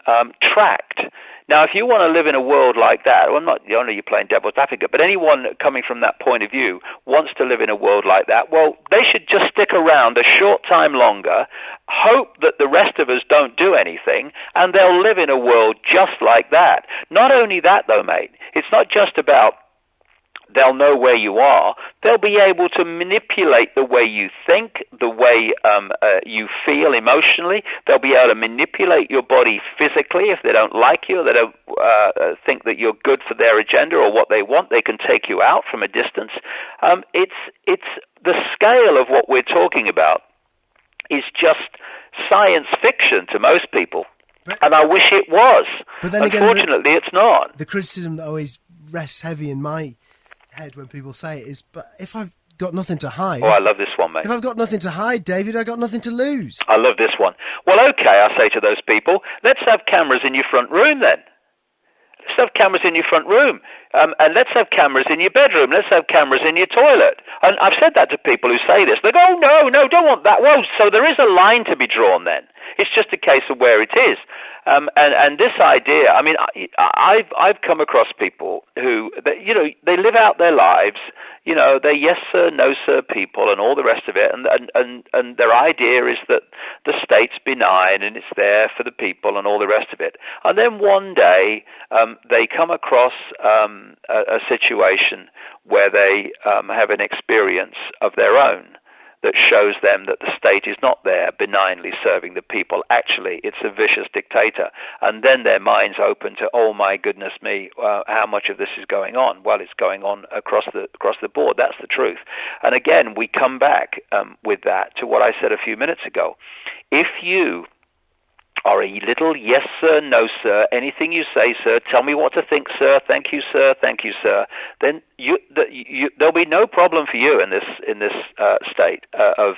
tracked. Now, if you want to live in a world like that, well, I know you're playing devil's advocate, but anyone coming from that point of view wants to live in a world like that, well, they should just stick around a short time longer, hope that the rest of us don't do anything, and they'll live in a world just like that. Not only that, though, mate, it's not just about they'll know where you are. They'll be able to manipulate the way you think, the way you feel emotionally. They'll be able to manipulate your body physically if they don't like you, or they don't think that you're good for their agenda or what they want. They can take you out from a distance. It's the scale of what we're talking about is just science fiction to most people. And I wish it was. But then unfortunately, it's not.
The criticism that always rests heavy in my head when people say it is, but if I've got nothing to hide.
Oh, I love this one, mate.
If I've got nothing to hide, David, I've got nothing to lose.
I love this one. Well, okay, I say to those people, let's have cameras in your front room then. Let's have cameras in your front room. And let's have cameras in your bedroom. Let's have cameras in your toilet. And I've said that to people who say this. They go, oh, no, don't want that. Well, so there is a line to be drawn then. It's just a case of where it is. And this idea, I mean, I've come across people who, they live out their lives, they're yes sir, no sir people and all the rest of it. And their idea is that the state's benign and it's there for the people and all the rest of it. And then one day they come across a situation where they have an experience of their own that shows them that the state is not there benignly serving the people. Actually, it's a vicious dictator. And then their minds open to, oh my goodness me, how much of this is going on? Well, it's going on across the board. That's the truth. And again, we come back with that to what I said a few minutes ago. If you are a little yes sir, no sir, anything you say sir, tell me what to think sir, thank you sir, then there'll be no problem for you in this state of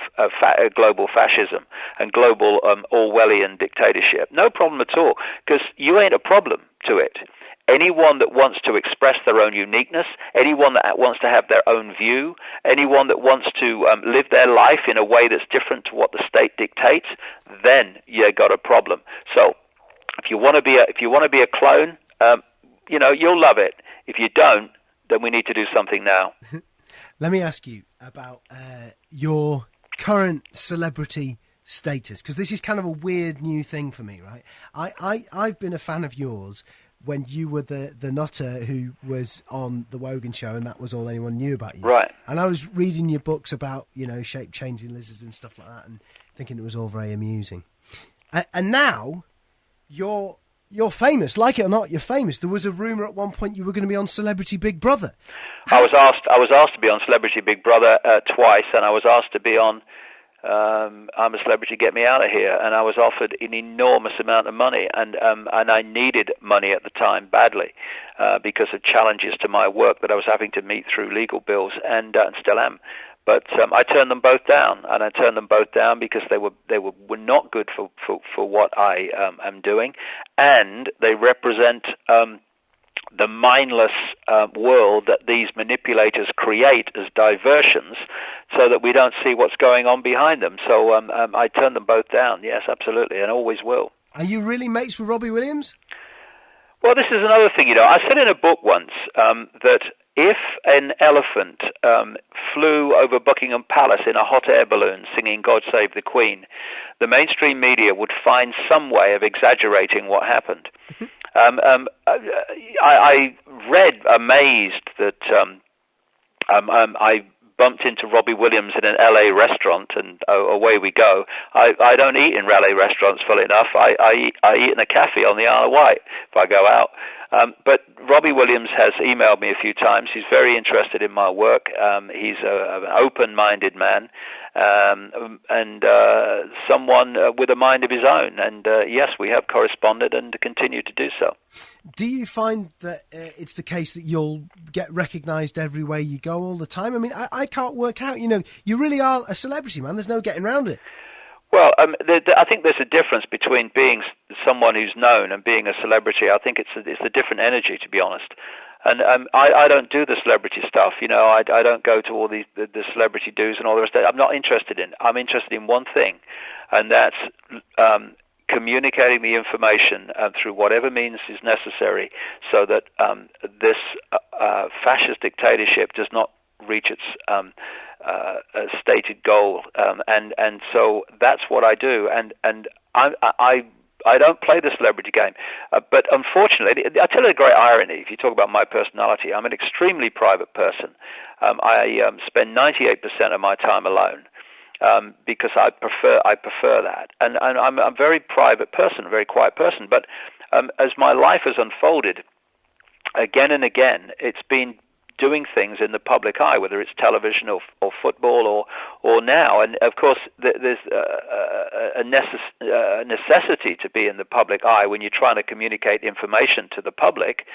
global fascism and global Orwellian dictatorship. No problem at all, because you ain't a problem to it. Anyone that wants to express their own uniqueness, anyone that wants to have their own view, anyone that wants to live their life in a way that's different to what the state dictates, then you got a problem. So, if you want to be a clone, you'll love it. If you don't, then we need to do something now.
Let me ask you about your current celebrity status, because this is kind of a weird new thing for me, right? I've been a fan of yours when you were the nutter who was on the Wogan show, and that was all anyone knew about you.
Right.
And I was reading your books about, shape-changing lizards and stuff like that, and thinking it was all very amusing. And now, you're famous. Like it or not, you're famous. There was a rumour at one point you were going to be on Celebrity Big Brother.
I was asked to be on Celebrity Big Brother twice, and I was asked to be on I'm a Celebrity, Get Me Out of Here, and I was offered an enormous amount of money, and I needed money at the time badly because of challenges to my work that I was having to meet through legal bills, and still am. But I turned them both down, and I turned them both down because they were not good for what I am doing, and they represent the mindless world that these manipulators create as diversions so that we don't see what's going on behind them. So I turned them both down, yes, absolutely, and always will.
Are you really mates with Robbie Williams?
Well, this is another thing, I said in a book once that if an elephant flew over Buckingham Palace in a hot air balloon singing God Save the Queen, the mainstream media would find some way of exaggerating what happened. I read amazed that I bumped into Robbie Williams in an LA restaurant, and away we go. I don't eat in LA restaurants, full enough. I eat in a cafe on the Isle of Wight if I go out. But Robbie Williams has emailed me a few times. He's very interested in my work. He's an open-minded man and someone with a mind of his own. And yes, we have corresponded and continue to do so.
Do you find that it's the case that you'll get recognised everywhere you go all the time? I mean, I can't work out. You really are a celebrity, man. There's no getting around it.
Well, I think there's a difference between being someone who's known and being a celebrity. I think it's a different energy, to be honest. And I don't do the celebrity stuff. I don't go to all the celebrity do's and all the rest of it. I'm not interested in. I'm interested in one thing, and that's communicating the information through whatever means is necessary so that this fascist dictatorship does not reach its stated goal, and so that's what I do, and I don't play the celebrity game, but unfortunately, I tell you a great irony. If you talk about my personality, I'm an extremely private person. I spend 98% of my time alone because I prefer that, and I'm a very private person, a very quiet person. But as my life has unfolded, again and again, it's been doing things in the public eye, whether it's television or football or now. And of course, there's a necessity to be in the public eye when you're trying to communicate information to the public,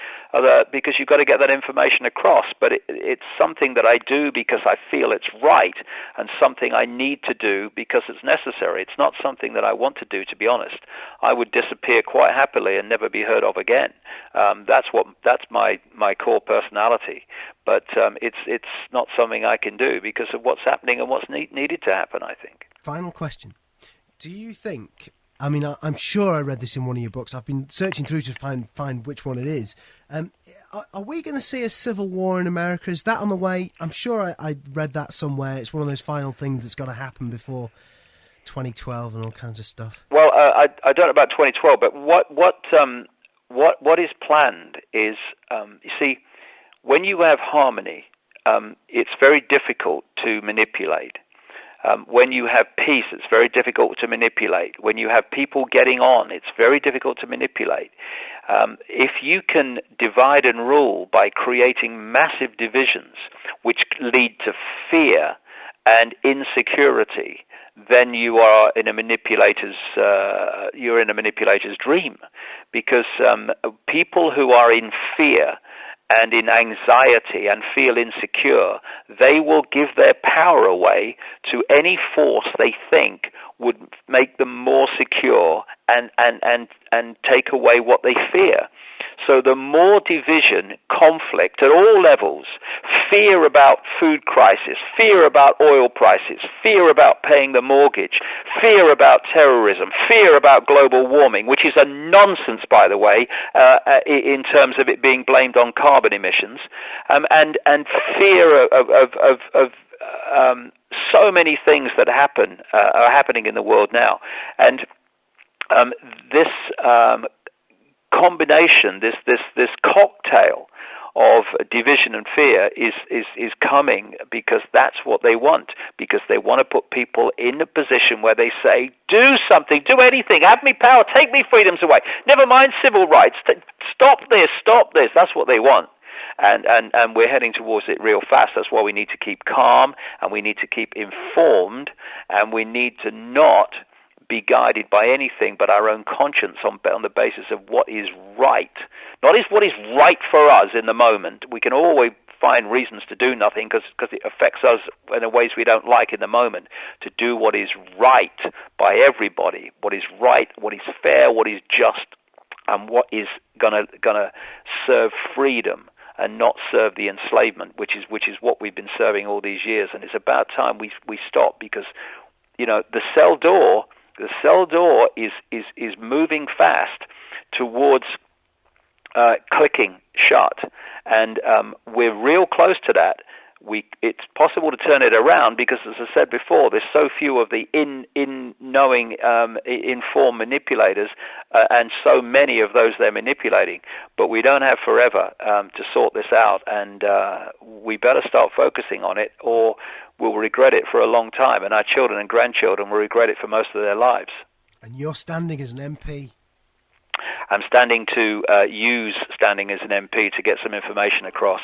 because you've got to get that information across. But it's something that I do because I feel it's right, and something I need to do because it's necessary. It's not something that I want to do, to be honest. I would disappear quite happily and never be heard of again. That's my core personality. But it's not something I can do because of what's happening and what's needed to happen, I think.
Final question. Do you think, I mean, I'm sure I read this in one of your books. I've been searching through to find which one it is. Are we going to see a civil war in America? Is that on the way? I'm sure I read that somewhere. It's one of those final things that's got to happen before 2012 and all kinds of stuff.
Well, I don't know about 2012, but what is planned is, you see, when you have harmony, it's very difficult to manipulate. When you have peace, it's very difficult to manipulate. When you have people getting on, it's very difficult to manipulate. If you can divide and rule by creating massive divisions, which lead to fear and insecurity, then you are in a manipulator's dream, because people who are in fear and in anxiety and feel insecure, they will give their power away to any force they think would make them more secure and take away what they fear. So the more division, conflict at all levels, fear about food crisis, fear about oil prices, fear about paying the mortgage, fear about terrorism, fear about global warming, which is a nonsense, by the way, in terms of it being blamed on carbon emissions, and fear of so many things that are happening in the world now. And this combination, this cocktail of division and fear is coming because that's what they want, because they want to put people in a position where they say, do something, do anything, have me power, take me freedoms away, never mind civil rights, stop this, that's what they want. And we're heading towards it real fast. That's why we need to keep calm, and we need to keep informed, and we need to not be guided by anything but our own conscience on the basis of what is right. Not what is right for us in the moment. We can always find reasons to do nothing because it affects us in ways we don't like in the moment. To do what is right by everybody, what is right, what is fair, what is just, and what is gonna serve freedom and not serve the enslavement, which is what we've been serving all these years. And it's about time we stop, because the cell door is moving fast towards clicking shut, and we're real close to that. It's possible to turn it around because, as I said before, there's so few of the knowing, informed manipulators, and so many of those they're manipulating. But we don't have forever to sort this out, and we better start focusing on it, or we'll regret it for a long time, and our children and grandchildren will regret it for most of their lives.
And you're standing as an MP?
I'm standing to use standing as an MP to get some information across.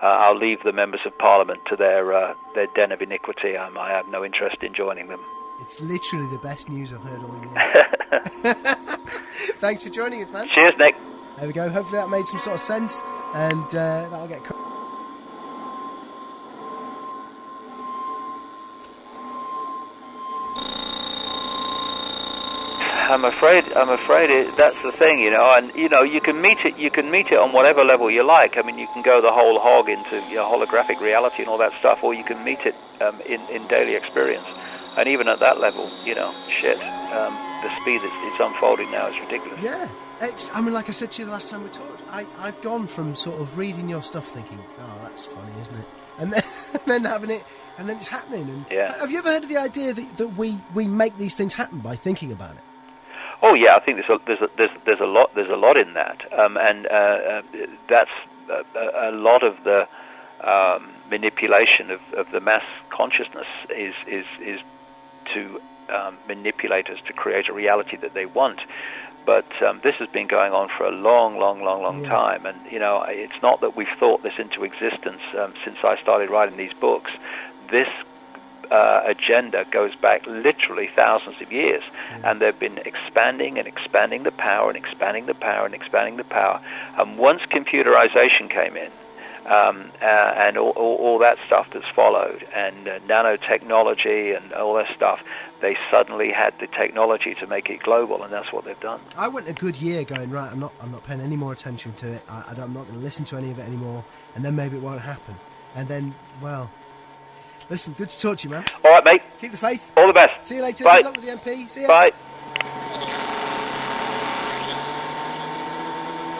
I'll leave the members of Parliament to their den of iniquity. I have no interest in joining them.
It's literally the best news I've heard all year. Thanks for joining us, man.
Cheers, Nick.
There we go. Hopefully that made some sort of sense, and that'll get...
I'm afraid that's the thing, and you can meet it on whatever level you like. I mean, you can go the whole hog into holographic reality and all that stuff, or you can meet it in daily experience. And even at that level, the speed it's unfolding now is ridiculous.
Yeah, like I said to you the last time we talked, I've gone from sort of reading your stuff thinking, oh, that's funny, isn't it? And then having it, and then it's happening. And
yeah.
Have you ever heard of the idea that we make these things happen by thinking about it?
Oh yeah, I think there's a lot in that, and that's a lot of the manipulation of the mass consciousness is to manipulate us to create a reality that they want. But this has been going on for a long time, and it's not that we've thought this into existence since I started writing these books. This agenda goes back literally thousands of years, and they've been expanding and expanding the power and expanding the power and expanding the power. And once computerization came in, and all that stuff that's followed, and nanotechnology and all that stuff, they suddenly had the technology to make it global, and that's what they've done.
I went a good year going, right, I'm not paying any more attention to it, I'm not going to listen to any of it anymore, and then maybe it won't happen. And then, well, listen, good to talk to you, man.
All right, mate.
Keep the faith.
All the best.
See you later.
Bye.
Good luck with the MP. See you.
Bye.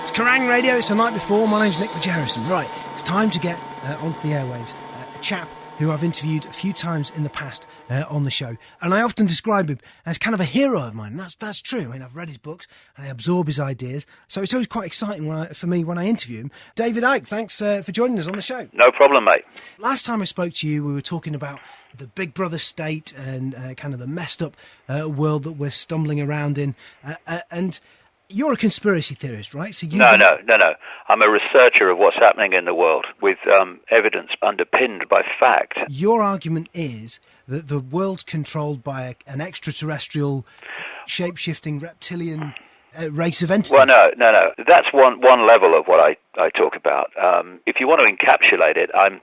It's Kerrang Radio. It's the night before. My name's Margerrison. Right, it's time to get onto the airwaves. A chap who I've interviewed a few times in the past on the show, and I often describe him as kind of a hero of mine. And that's true. I mean, I've read his books and I absorb his ideas, so it's always quite exciting for me when I interview him. David Icke, thanks for joining us on the show.
No problem, mate.
Last time I spoke to you, we were talking about the Big Brother state and kind of the messed up world that we're stumbling around in, and you're a conspiracy theorist, right? So
No. I'm a researcher of what's happening in the world with evidence underpinned by fact.
Your argument is that the world's controlled by an extraterrestrial, shape-shifting reptilian race of entities.
Well, no. That's one level of what I talk about. If you want to encapsulate it, I'm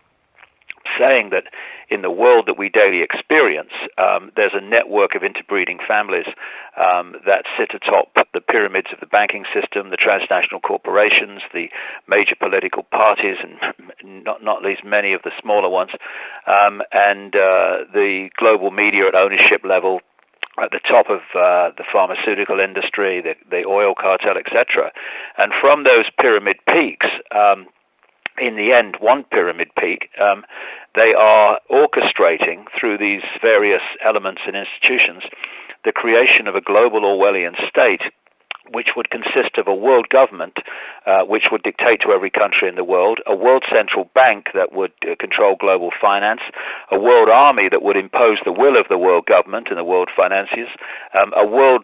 saying that in the world that we daily experience, there's a network of interbreeding families that sit atop the pyramids of the banking system, the transnational corporations, the major political parties, and not least many of the smaller ones, and the global media at ownership level, at the top of the pharmaceutical industry, the oil cartel, etc. And from those pyramid peaks, in the end, one pyramid peak, they are orchestrating through these various elements and institutions the creation of a global Orwellian state, which would consist of a world government which would dictate to every country in the world, a world central bank that would control global finance, a world army that would impose the will of the world government and the world financiers, a world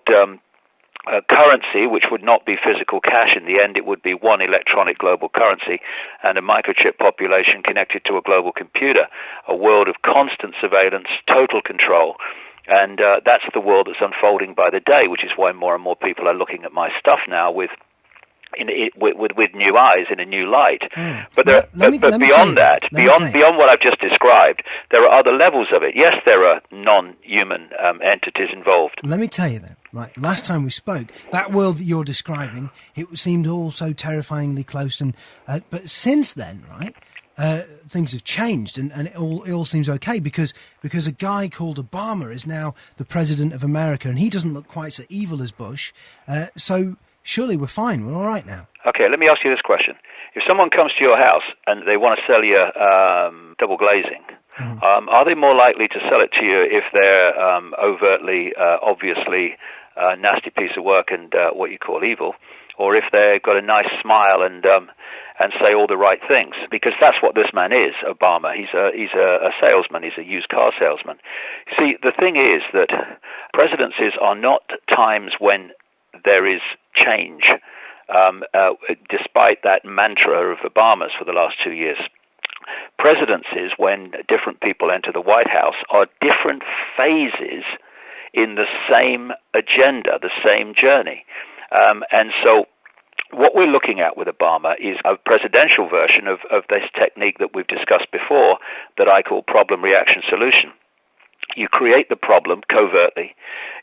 currency which would not be physical cash. In the end, it would be one electronic global currency, and a microchip population connected to a global computer, a world of constant surveillance, total control. And that's the world that's unfolding by the day, which is why more and more people are looking at my stuff now with new eyes, in a new light. But beyond what I've just described, there are other levels of it. Yes, there are non-human entities involved.
Let me tell you then, right, last time we spoke, that world that you're describing, it seemed all so terrifyingly close, and but since then, right, things have changed, and it all seems okay because a guy called Obama is now the president of America, and he doesn't look quite so evil as Bush, so surely we're fine, we're all right now. Okay,
let me ask you this question. If someone comes to your house and they want to sell you double glazing, are they more likely to sell it to you if they're overtly, obviously nasty piece of work and what you call evil, or if they've got a nice smile and say all the right things? Because that's what this man is, Obama. He's a salesman. He's a used car salesman. See, the thing is that presidencies are not times when there is change, despite that mantra of Obama's for the last 2 years. Presidencies, when different people enter the White House, are different phases in the same agenda, the same journey. And so what we're looking at with Obama is a presidential version of this technique that we've discussed before that I call problem, reaction, solution. You create the problem covertly,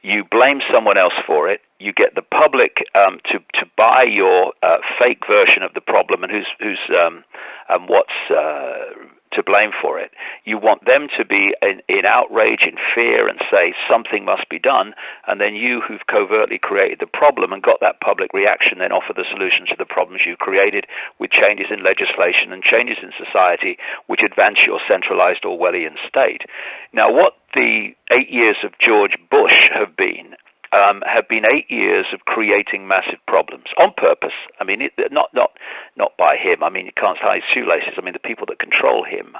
you blame someone else for it, you get the public to buy your fake version of the problem and who's what's to blame for it. You want them to be in outrage, in fear, and say something must be done, and then you, who've covertly created the problem and got that public reaction, then offer the solutions to the problems you created with changes in legislation and changes in society which advance your centralized Orwellian state. Now, what the 8 years of George Bush have been 8 years of creating massive problems on purpose. I mean, not by him. I mean, you can't tie his shoelaces. I mean, the people that control him.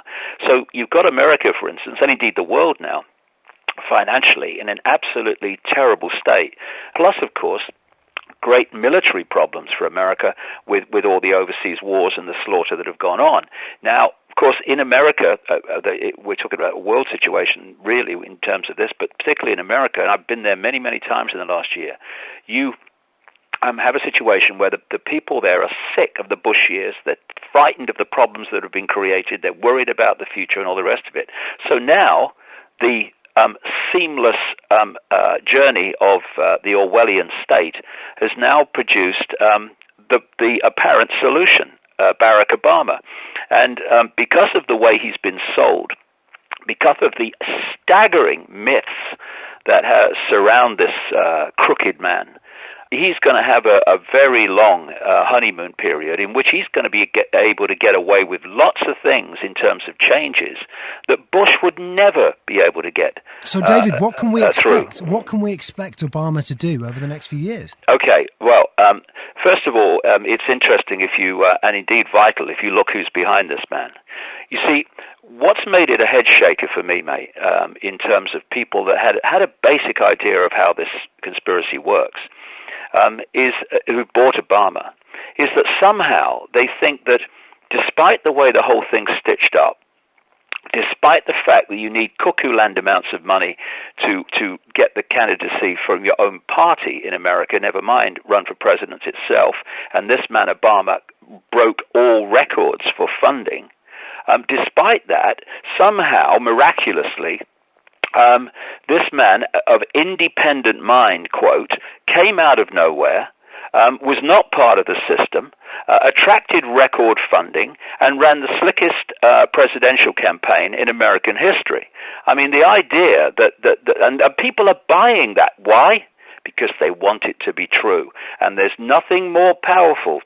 So you've got America, for instance, and indeed the world now, financially in an absolutely terrible state. Plus, of course, great military problems for America with all the overseas wars and the slaughter that have gone on. Now, of course, in America, we're talking about a world situation, really, in terms of this, but particularly in America, and I've been there many, many times in the last year, you have a situation where the people there are sick of the Bush years. They're frightened of the problems that have been created. They're worried about the future and all the rest of it. So now the seamless journey of the Orwellian state has now produced the apparent solution, Barack Obama. And because of the way he's been sold, because of the staggering myths that surround this crooked man, he's going to have a very long honeymoon period in which he's going to be able to get away with lots of things in terms of changes that Bush would never be able to get.
So, David, what can we expect?
Through.
What can we expect Obama to do over the next few years?
Okay, well, first of all, it's interesting if you, and indeed vital, if you look who's behind this man. You see, what's made it a head shaker for me, mate, in terms of people that had a basic idea of how this conspiracy works, who bought Obama, is that somehow they think that despite the way the whole thing's stitched up, despite the fact that you need cuckoo land amounts of money to get the candidacy from your own party in America, never mind run for president itself, and this man Obama broke all records for funding, despite that, somehow, miraculously, this man of independent mind, quote, came out of nowhere, was not part of the system, attracted record funding, and ran the slickest presidential campaign in American history. I mean, the idea and people are buying that. Why? Because they want it to be true. And there's nothing more powerful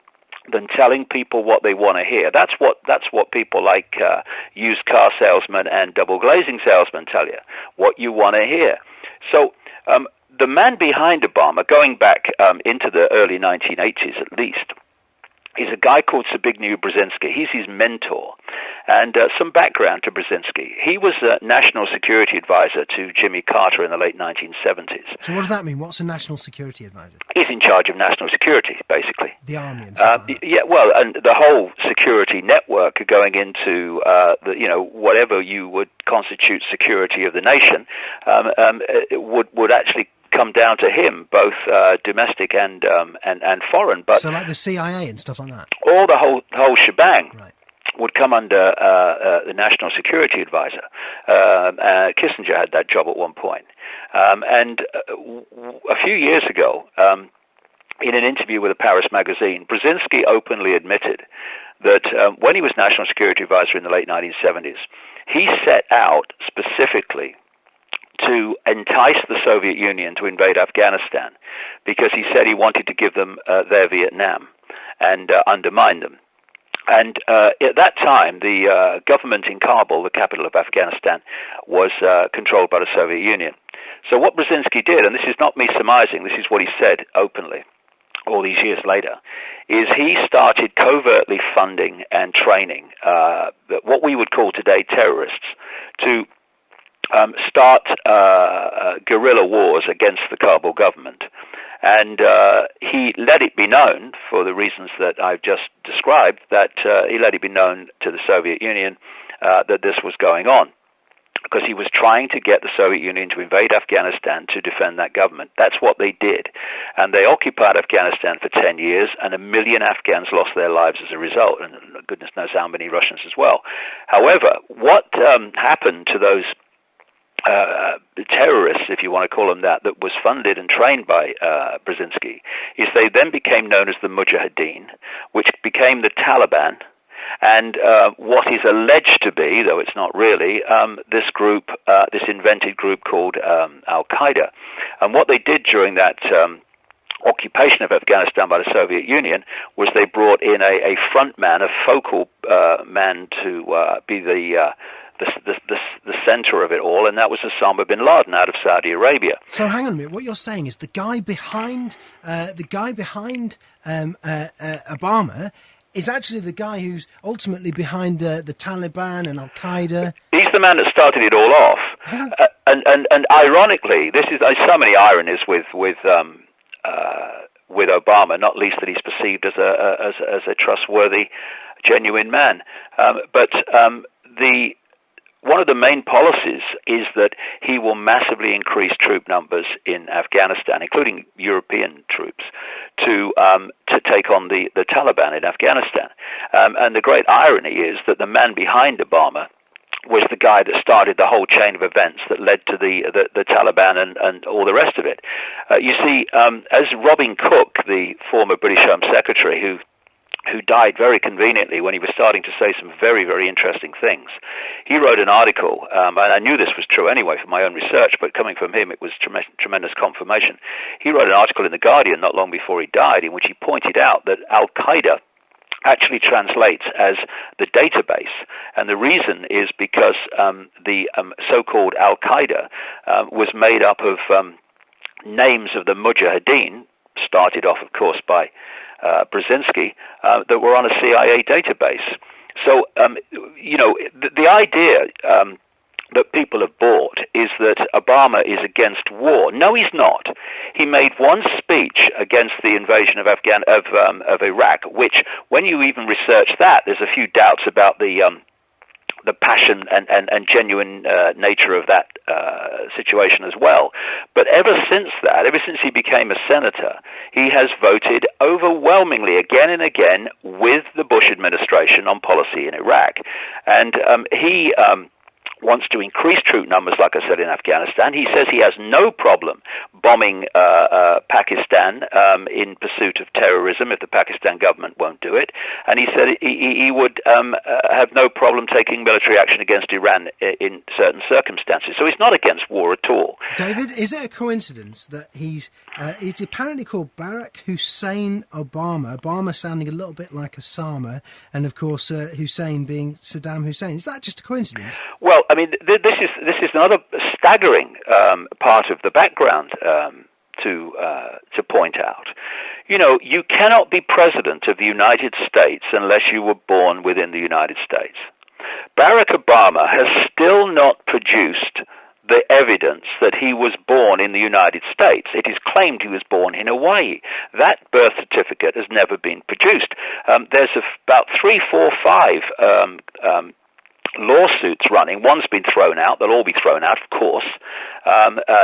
than telling people what they want to hear. That's what people like used car salesmen and double glazing salesmen tell you, what you want to hear. So the man behind Obama, going back into the early 1980s at least, is a guy called Zbigniew Brzezinski. He's his mentor. And some background to Brzezinski. He was a national security advisor to Jimmy Carter in the late 1970s.
So what does that mean? What's a national security advisor?
He's in charge of national security, basically.
The army and stuff like that.
Yeah, well, and the whole security network going into, whatever you would constitute security of the nation would actually come down to him, both domestic and foreign. But
so like the CIA and stuff like that?
All the whole shebang.
Right.
Would come under the National Security Advisor. Kissinger had that job at one point. And a few years ago, in an interview with a Paris magazine, Brzezinski openly admitted that when he was National Security Advisor in the late 1970s, he set out specifically to entice the Soviet Union to invade Afghanistan because he said he wanted to give them their Vietnam and undermine them. And at that time, the government in Kabul, the capital of Afghanistan, was controlled by the Soviet Union. So what Brzezinski did, and this is not me surmising, this is what he said openly all these years later, is he started covertly funding and training what we would call today terrorists to start guerrilla wars against the Kabul government. And he let it be known, for the reasons that I've just described, that he let it be known to the Soviet Union that this was going on, because he was trying to get the Soviet Union to invade Afghanistan to defend that government. That's what they did. And they occupied Afghanistan for 10 years, and 1 million Afghans lost their lives as a result, and goodness knows how many Russians as well. However, what happened to those terrorists, if you want to call them that was funded and trained by Brzezinski, is they then became known as the Mujahideen, which became the Taliban, and what is alleged to be, though it's not really, this group, this invented group called Al-Qaeda. And what they did during that occupation of Afghanistan by the Soviet Union was they brought in a front man, a focal man to be the center of it all, and that was Osama bin Laden out of Saudi Arabia.
So hang on a minute. What you're saying is the guy behind Obama is actually the guy who's ultimately behind the Taliban and Al Qaeda.
He's the man that started it all off. And ironically, this is so many ironies with with Obama, not least that he's perceived as a trustworthy, genuine man. One of the main policies is that he will massively increase troop numbers in Afghanistan, including European troops, to take on the Taliban in Afghanistan. And the great irony is that the man behind Obama was the guy that started the whole chain of events that led to the Taliban and all the rest of it. You see, as Robin Cook, the former British Home Secretary, who died very conveniently when he was starting to say some very, very interesting things. He wrote an article, and I knew this was true anyway from my own research, but coming from him, it was tremendous confirmation. He wrote an article in The Guardian not long before he died in which he pointed out that Al-Qaeda actually translates as the database, and the reason is because the so-called Al-Qaeda was made up of names of the Mujahideen, started off, of course, by Brzezinski, that were on a CIA database. So, the idea that people have bought is that Obama is against war. No, he's not. He made one speech against the invasion of Iraq, which, when you even research that, there's a few doubts about the passion and genuine nature of that situation as well. But ever since he became a senator, he has voted overwhelmingly again and again with the Bush administration on policy in Iraq. And he wants to increase troop numbers, like I said, in Afghanistan. He says he has no problem bombing Pakistan in pursuit of terrorism if the Pakistan government won't do it. And he said he would have no problem taking military action against Iran in certain circumstances. So he's not against war at all.
David, is it a coincidence that it's apparently called Barack Hussein Obama sounding a little bit like Osama, and of course Hussein being Saddam Hussein? Is that just a coincidence?
Well, I mean, this is another staggering part of the background to point out. You know, you cannot be president of the United States unless you were born within the United States. Barack Obama has still not produced the evidence that he was born in the United States. It is claimed he was born in Hawaii. That birth certificate has never been produced. There's about 3, 4, 5 lawsuits running. One's been thrown out. They'll all be thrown out, of course,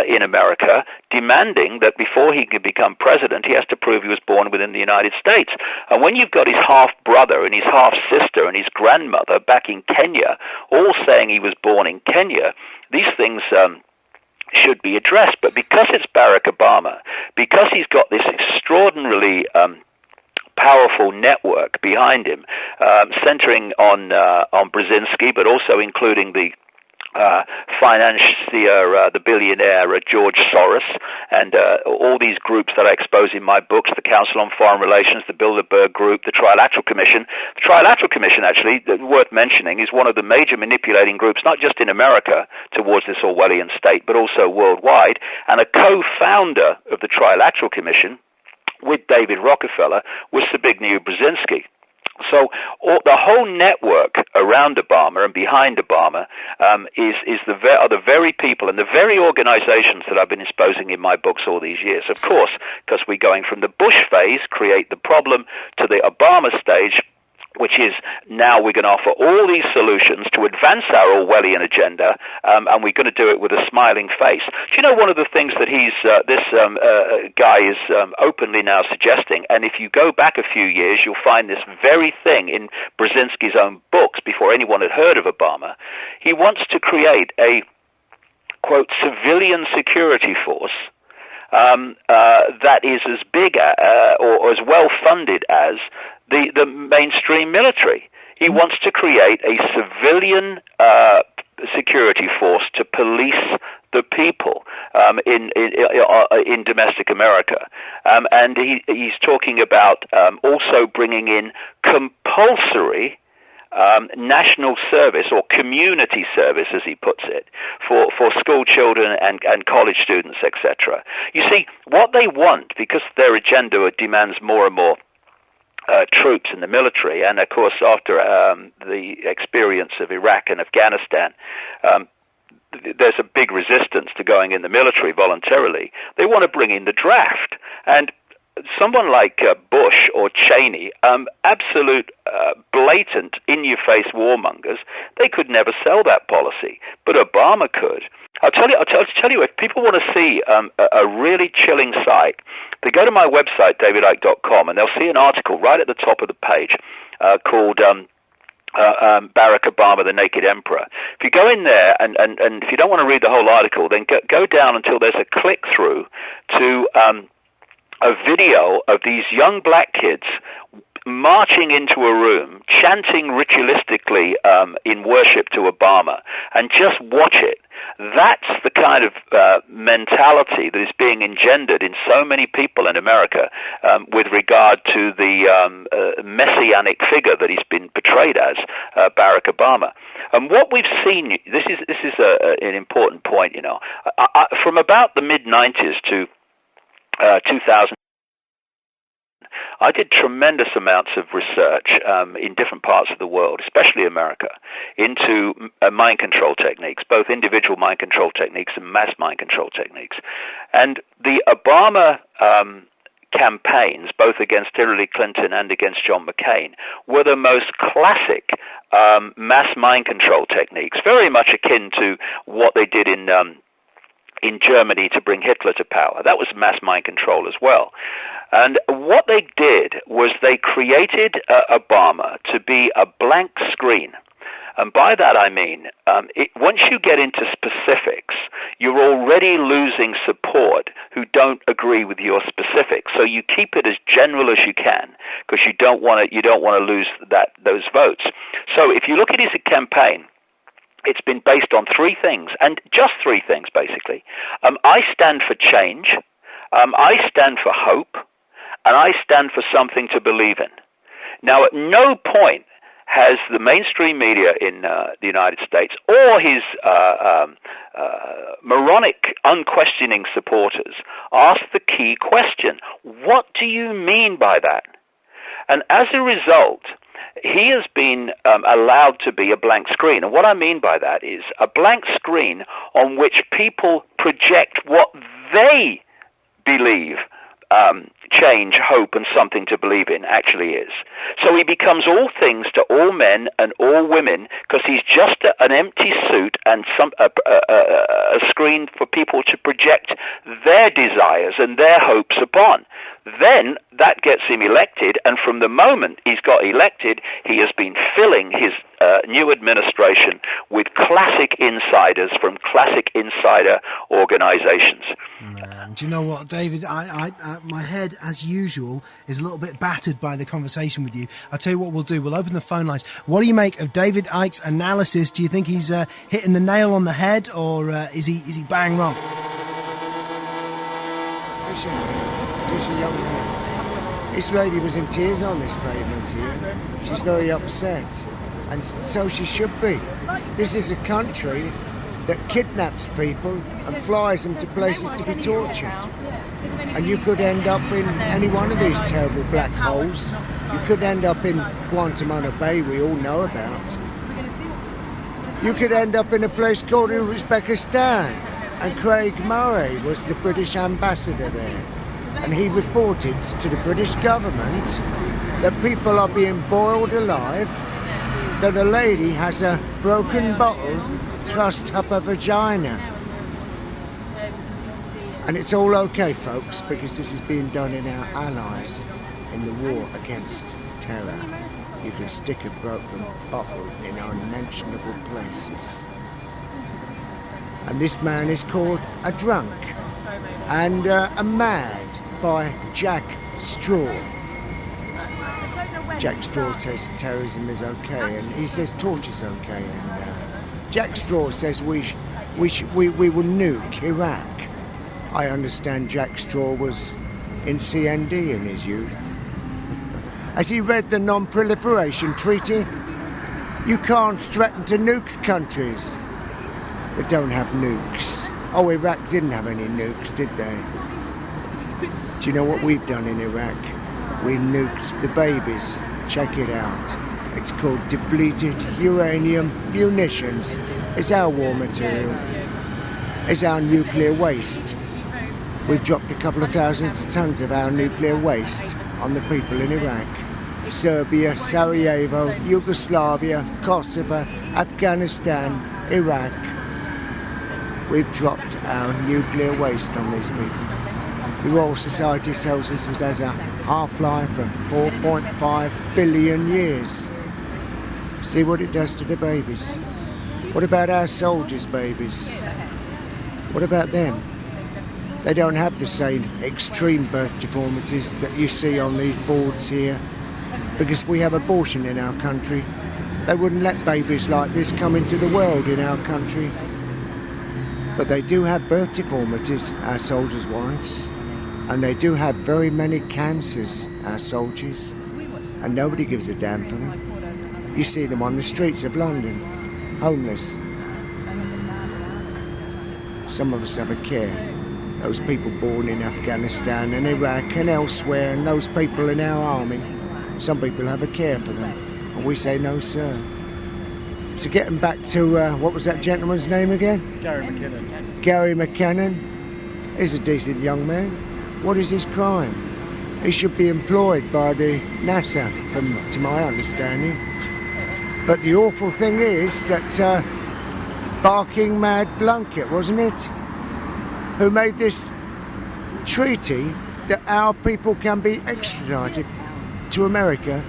in America, demanding that before he can become president, he has to prove he was born within the United States. And when you've got his half-brother and his half-sister and his grandmother back in Kenya, all saying he was born in Kenya, these things should be addressed. But because it's Barack Obama, because he's got this extraordinarily powerful network behind him, centering on Brzezinski, but also including the financier, the billionaire George Soros, and all these groups that I expose in my books, the Council on Foreign Relations, the Bilderberg Group, the Trilateral Commission. The Trilateral Commission, actually, worth mentioning, is one of the major manipulating groups, not just in America towards this Orwellian state, but also worldwide, and a co-founder of the Trilateral Commission with David Rockefeller was Zbigniew Brzezinski. So the whole network around Obama and behind Obama are the very people and the very organizations that I've been exposing in my books all these years. Of course, because we're going from the Bush phase, create the problem, to the Obama stage, which is now we're going to offer all these solutions to advance our Orwellian agenda, and we're going to do it with a smiling face. Do you know one of the things that this guy is openly now suggesting, and if you go back a few years, you'll find this very thing in Brzezinski's own books before anyone had heard of Obama. He wants to create a, quote, civilian security force that is as big or as well funded as the mainstream military. He wants to create a civilian security force to police the people in domestic America, and he's talking about also bringing in compulsory national service or community service, as he puts it, for school children and college students, etc. You see, what they want, because their agenda demands more and more troops in the military, and of course after the experience of Iraq and Afghanistan, there's a big resistance to going in the military voluntarily. They want to bring in the draft, and someone like Bush or Cheney, absolute blatant, in-your-face warmongers, they could never sell that policy, but Obama could. I'll tell you, if people want to see a really chilling sight, they go to my website, davidicke.com, and they'll see an article right at the top of the page called Barack Obama, the Naked Emperor. If you go in there, and if you don't want to read the whole article, then go down until there's a click-through to a video of these young black kids marching into a room, chanting ritualistically in worship to Obama, and just watch it. That's the kind of mentality that is being engendered in so many people in America with regard to the messianic figure that he's been portrayed as, Barack Obama. And what we've seen, this is an important point, you know, from about the mid-90s to 2000. I did tremendous amounts of research in different parts of the world, especially America, into mind control techniques, both individual mind control techniques and mass mind control techniques. And the Obama campaigns, both against Hillary Clinton and against John McCain, were the most classic mass mind control techniques, very much akin to what they did in Germany to bring Hitler to power. That was mass mind control as well. And what they did was they created Obama to be a blank screen. And by that I mean, once you get into specifics, you're already losing support who don't agree with your specifics. So you keep it as general as you can, because you don't want to lose those votes. So if you look at his campaign, it's been based on three things, and just three things, basically. I stand for change, I stand for hope, and I stand for something to believe in. Now, at no point has the mainstream media in the United States or his moronic, unquestioning supporters asked the key question: what do you mean by that? And as a result, he has been allowed to be a blank screen. And what I mean by that is a blank screen on which people project what they believe change, hope, and something to believe in actually is. So he becomes all things to all men and all women, because he's just an empty suit and a screen for people to project their desires and their hopes upon. Then that gets him elected, and from the moment he's got elected, he has been filling his new administration with classic insiders from classic insider organizations.
Man, do you know what, David? I my head, as usual, is a little bit battered by the conversation with you. I'll tell you what we'll do. We'll open the phone lines. What do you make of David Icke's analysis? Do you think he's hitting the nail on the head, or is he bang wrong?
Just a young man. This lady was in tears on this pavement here. She's very upset, and so she should be. This is a country that kidnaps people and flies them to places to be tortured. And you could end up in any one of these terrible black holes. You could end up in Guantanamo Bay, we all know about. You could end up in a place called Uzbekistan, and Craig Murray was the British ambassador there. And he reported to the British government that people are being boiled alive, that a lady has a broken bottle thrust up her vagina. And it's all okay, folks, because this is being done in our allies in the war against terror. You can stick a broken bottle in unmentionable places. And this man is called a drunk and a mad by Jack Straw. Jack Straw says terrorism is okay, and he says torture's okay, and Jack Straw says we will nuke Iraq. I understand Jack Straw was in CND in his youth. Has he read the Non-Proliferation Treaty? You can't threaten to nuke countries that don't have nukes. Oh, Iraq didn't have any nukes, did they? Do you know what we've done in Iraq? We nuked the babies. Check it out. It's called depleted uranium munitions. It's our war material. It's our nuclear waste. We've dropped a couple of thousand tons of our nuclear waste on the people in Iraq, Serbia, Sarajevo, Yugoslavia, Kosovo, Afghanistan, Iraq. We've dropped our nuclear waste on these people. The Royal Society tells us it has a half-life of 4.5 billion years. See what it does to the babies. What about our soldiers' babies? What about them? They don't have the same extreme birth deformities that you see on these boards here, because we have abortion in our country. They wouldn't let babies like this come into the world in our country. But they do have birth deformities, our soldiers' wives, and they do have very many cancers, our soldiers, and nobody gives a damn for them. You see them on the streets of London, homeless. Some of us have a care. Those people born in Afghanistan and Iraq and elsewhere, and those people in our army, some people have a care for them, and we say no, sir. So getting back to, what was that gentleman's name again?
Gary McKinnon.
Gary McKinnon. He's a decent young man. What is his crime? He should be employed by the NASA, to my understanding. But the awful thing is that Barking Mad Blunkett, wasn't it? Who made this treaty that our people can be extradited to America,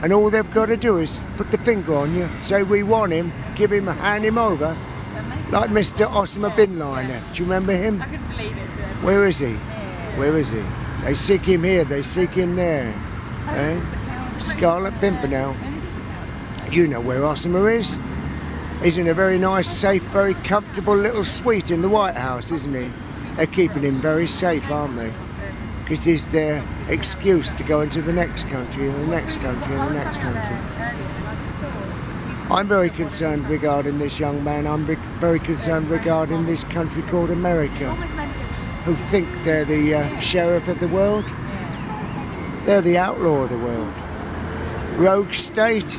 and all they've got to do is put the finger on you, say we want him, hand him over, like Mr. Osama bin Laden. Do you remember him?
I couldn't believe it.
Where is he? Where is he? They seek him here, they seek him there. Scarlet Pimpernel. You know where Osama is. He's in a very nice, safe, very comfortable little suite in the White House, isn't he? They're keeping him very safe, aren't they? Because he's their excuse to go into the next country and the next country and the next country. I'm very concerned regarding this young man. I'm very concerned regarding this country called America, who think they're the sheriff of the world. They're the outlaw of the world. Rogue state.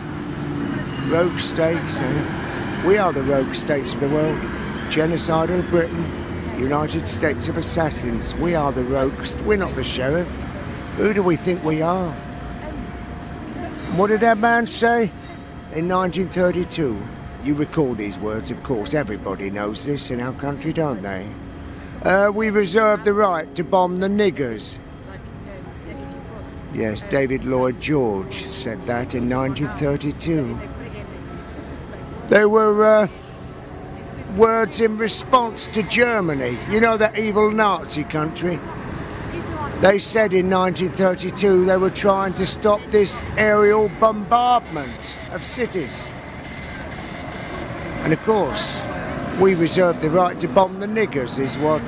Rogue states, eh? We are the rogue states of the world. Genocidal Britain, United States of Assassins. We are the rogues. We're not the sheriff. Who do we think we are? What did that man say? In 1932. You recall these words, of course. Everybody knows this in our country, don't they? We reserve the right to bomb the niggers. Yes, David Lloyd George said that in 1932. They were words in response to Germany. You know, that evil Nazi country? They said in 1932 they were trying to stop this aerial bombardment of cities. And of course, we reserve the right to bomb the niggers, is what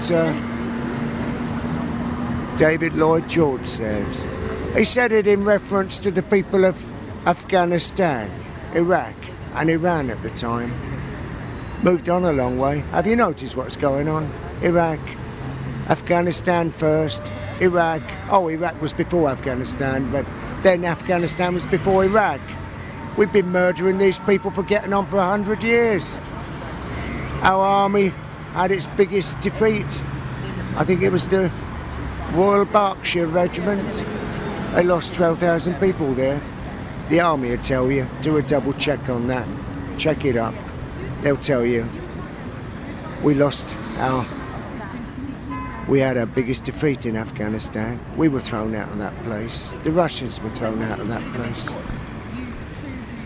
David Lloyd George said. He said it in reference to the people of Afghanistan, Iraq and Iran at the time. Moved on a long way. Have you noticed what's going on? Iraq, Afghanistan first, Iraq. Oh, Iraq was before Afghanistan, but then Afghanistan was before Iraq. We've been murdering these people for getting on for 100 years. Our army had its biggest defeat. I think it was the Royal Berkshire Regiment. They lost 12,000 people there. The army will tell you. Do a double check on that. Check it up. They'll tell you. We had our biggest defeat in Afghanistan. We were thrown out of that place. The Russians were thrown out of that place.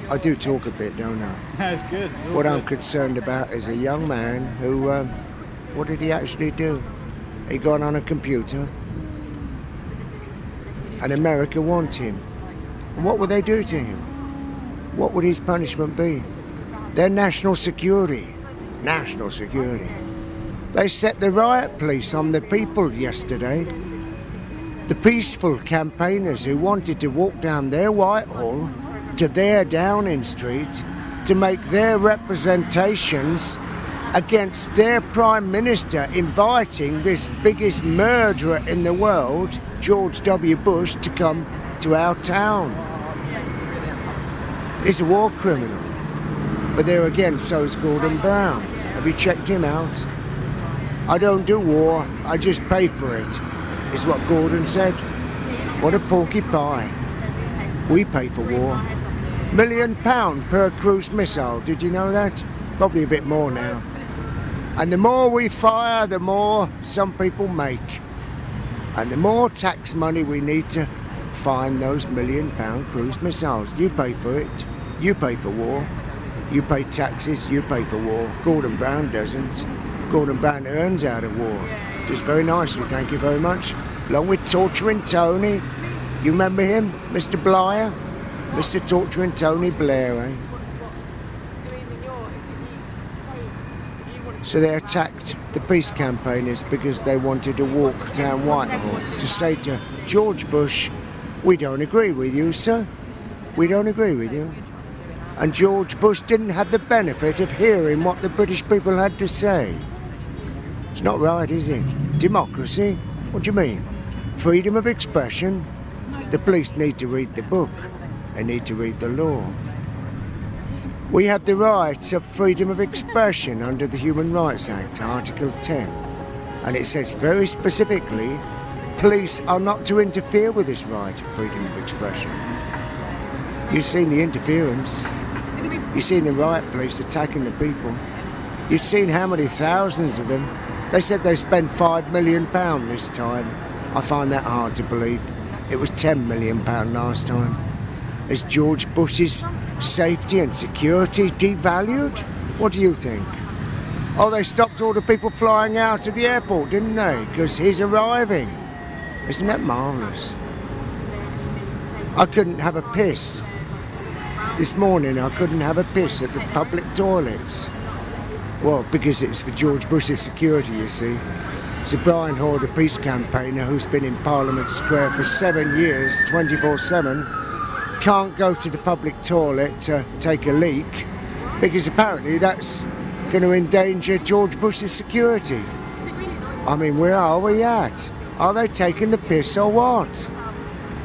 I do talk a bit, don't I?
That's good.
What I'm concerned about is a young man who, what did he actually do? He got on a computer, and America want him. And what would they do to him? What would his punishment be? Their national security. National security. They set the riot police on the people yesterday. The peaceful campaigners who wanted to walk down their Whitehall to their Downing Street to make their representations against their Prime Minister, inviting this biggest murderer in the world, George W. Bush, to come to our town. He's a war criminal. But there again, so is Gordon Brown. Have you checked him out? I don't do war, I just pay for it, is what Gordon said. What a porky pie. We pay for war. £1 million per cruise missile, did you know that? Probably a bit more now. And the more we fire, the more some people make. And the more tax money we need to find those £1 million cruise missiles. You pay for it. You pay for war. You pay taxes. You pay for war. Gordon Brown doesn't. Gordon Brown earns out of war. Just very nicely, thank you very much. Along with Torturing Tony. You remember him? Mr. Blair? Mr. Torturing Tony Blair, eh? So they attacked the peace campaigners because they wanted to walk down Whitehall to say to George Bush, we don't agree with you, sir. We don't agree with you. And George Bush didn't have the benefit of hearing what the British people had to say. It's not right, is it? Democracy? What do you mean? Freedom of expression? The police need to read the book. They need to read the law. We have the right of freedom of expression under the Human Rights Act, Article 10. And it says very specifically, police are not to interfere with this right of freedom of expression. You've seen the interference. You've seen the riot police attacking the people. You've seen how many thousands of them. They said they spent £5 million this time. I find that hard to believe. It was £10 million last time. Is George Bush's safety and security devalued? What do you think? Oh, they stopped all the people flying out of the airport, didn't they? Because he's arriving. Isn't that marvellous? I couldn't have a piss. This morning I couldn't have a piss at the public toilets. Well, because it's for George Bush's security, you see. So Brian Horde, a peace campaigner who's been in Parliament Square for 7 years, 24/7, can't go to the public toilet to take a leak because apparently that's going to endanger George Bush's security. I mean, where are we at? Are they taking the piss or what?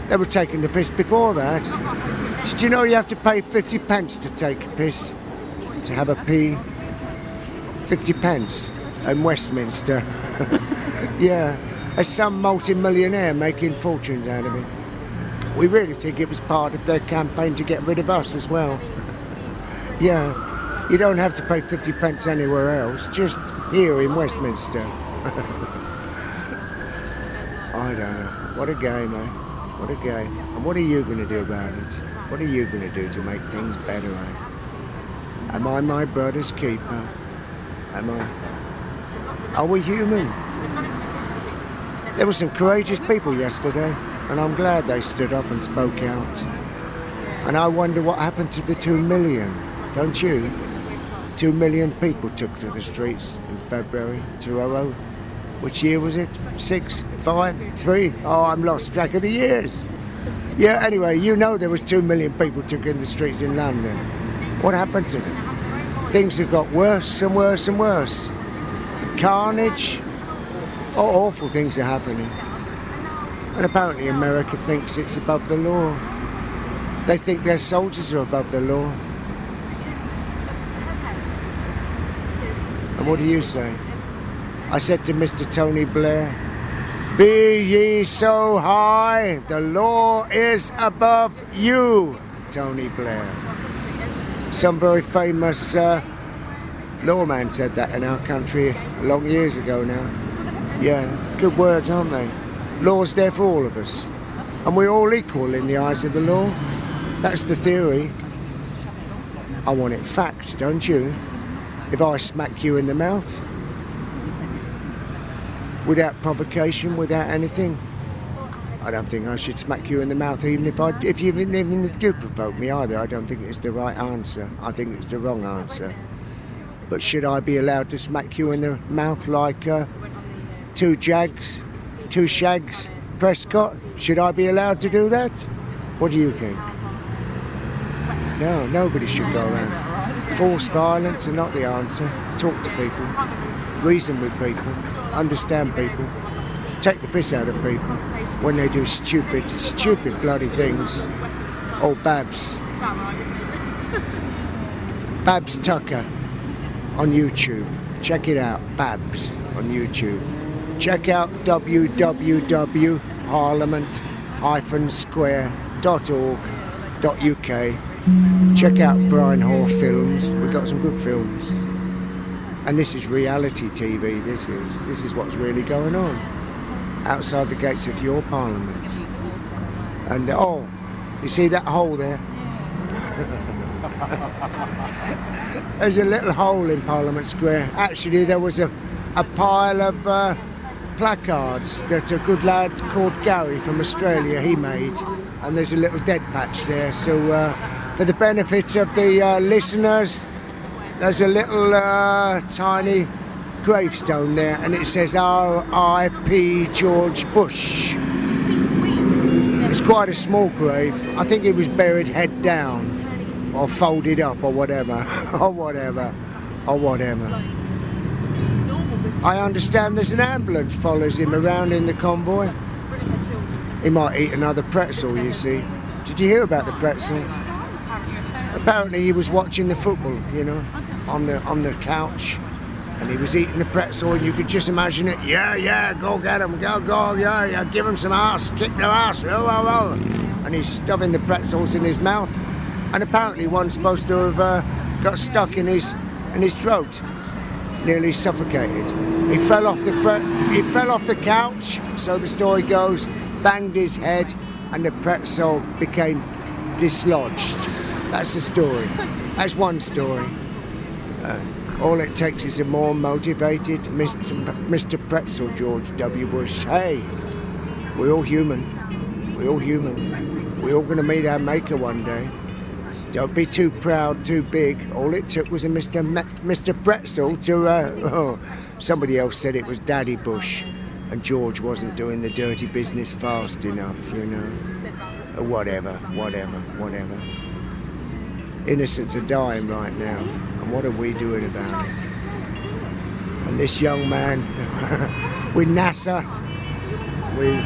They were taking the piss before that. Did you know you have to pay 50 pence to take a piss? To have a pee? 50 pence in Westminster. Yeah, there's some multi-millionaire making fortunes out of it. We really think it was part of their campaign to get rid of us as well. Yeah, you don't have to pay 50 pence anywhere else, just here in Westminster. I don't know. What a game, eh? What a game. And what are you going to do about it? What are you going to do to make things better, eh? Am I my brother's keeper? Am I? Are we human? There were some courageous people yesterday, and I'm glad they stood up and spoke out. And I wonder what happened to the 2 million, don't you? 2 million people took to the streets in February, Truro. Which year was it? 6, 5, 3? Oh, I'm lost track of the years. Yeah, anyway, you know there was 2 million people took in the streets in London. What happened to them? Things have got worse and worse and worse. Carnage. Oh, awful things are happening. And apparently America thinks it's above the law. They think their soldiers are above the law. And what do you say? I said to Mr. Tony Blair, be ye so high, the law is above you, Tony Blair. Some very famous lawman said that in our country long years ago now. Yeah, good words, aren't they? Law's there for all of us. And we're all equal in the eyes of the law. That's the theory. I want it fact, don't you? If I smack you in the mouth, without provocation, without anything, I don't think I should smack you in the mouth, even if you provoke me either. I don't think it's the right answer. I think it's the wrong answer. But should I be allowed to smack you in the mouth like two shags, Prescott? Should I be allowed to do that? What do you think? No, nobody should go around. Forced violence are not the answer. Talk to people. Reason with people. Understand people. Take the piss out of people when they do stupid bloody things. Oh, Babs Tucker on YouTube. Check it out, Babs. on YouTube. Check out www.parliament-square.org.uk. Check out Brian Hoare Films. We've got some good films. And this is reality TV. This is what's really going on outside the gates of your parliament. And you see that hole there? There's a little hole in Parliament Square. Actually, there was a pile of placards that a good lad called Gary from Australia, he made. And there's a little dead patch there. So for the benefit of the listeners, there's a little tiny gravestone there, and it says R.I.P. George Bush. It's quite a small grave. I think he was buried head down, or folded up, or whatever, or whatever. I understand there's an ambulance follows him around in the convoy. He might eat another pretzel, you see. Did you hear about the pretzel? Apparently he was watching the football, you know, on the couch, and he was eating the pretzel, and you could just imagine it. Yeah, go get him, go, yeah, give him some ass, kick their ass, oh. And he's stuffing the pretzels in his mouth, and apparently one's supposed to have got stuck in his throat, nearly suffocated. He fell off the couch, so the story goes, banged his head, and the pretzel became dislodged. That's the story. That's one story. All it takes is a more motivated Mr. Pretzel, George W. Bush. Hey, we're all human. We're all going to meet our maker one day. Don't be too proud, too big. All it took was a Mr. Pretzel to... somebody else said it was Daddy Bush, and George wasn't doing the dirty business fast enough, you know. Whatever. Innocents are dying right now, and what are we doing about it? And this young man with NASA, with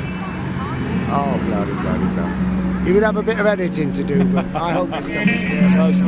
bloody. He would have a bit of editing to do, but I hope there's something there. That's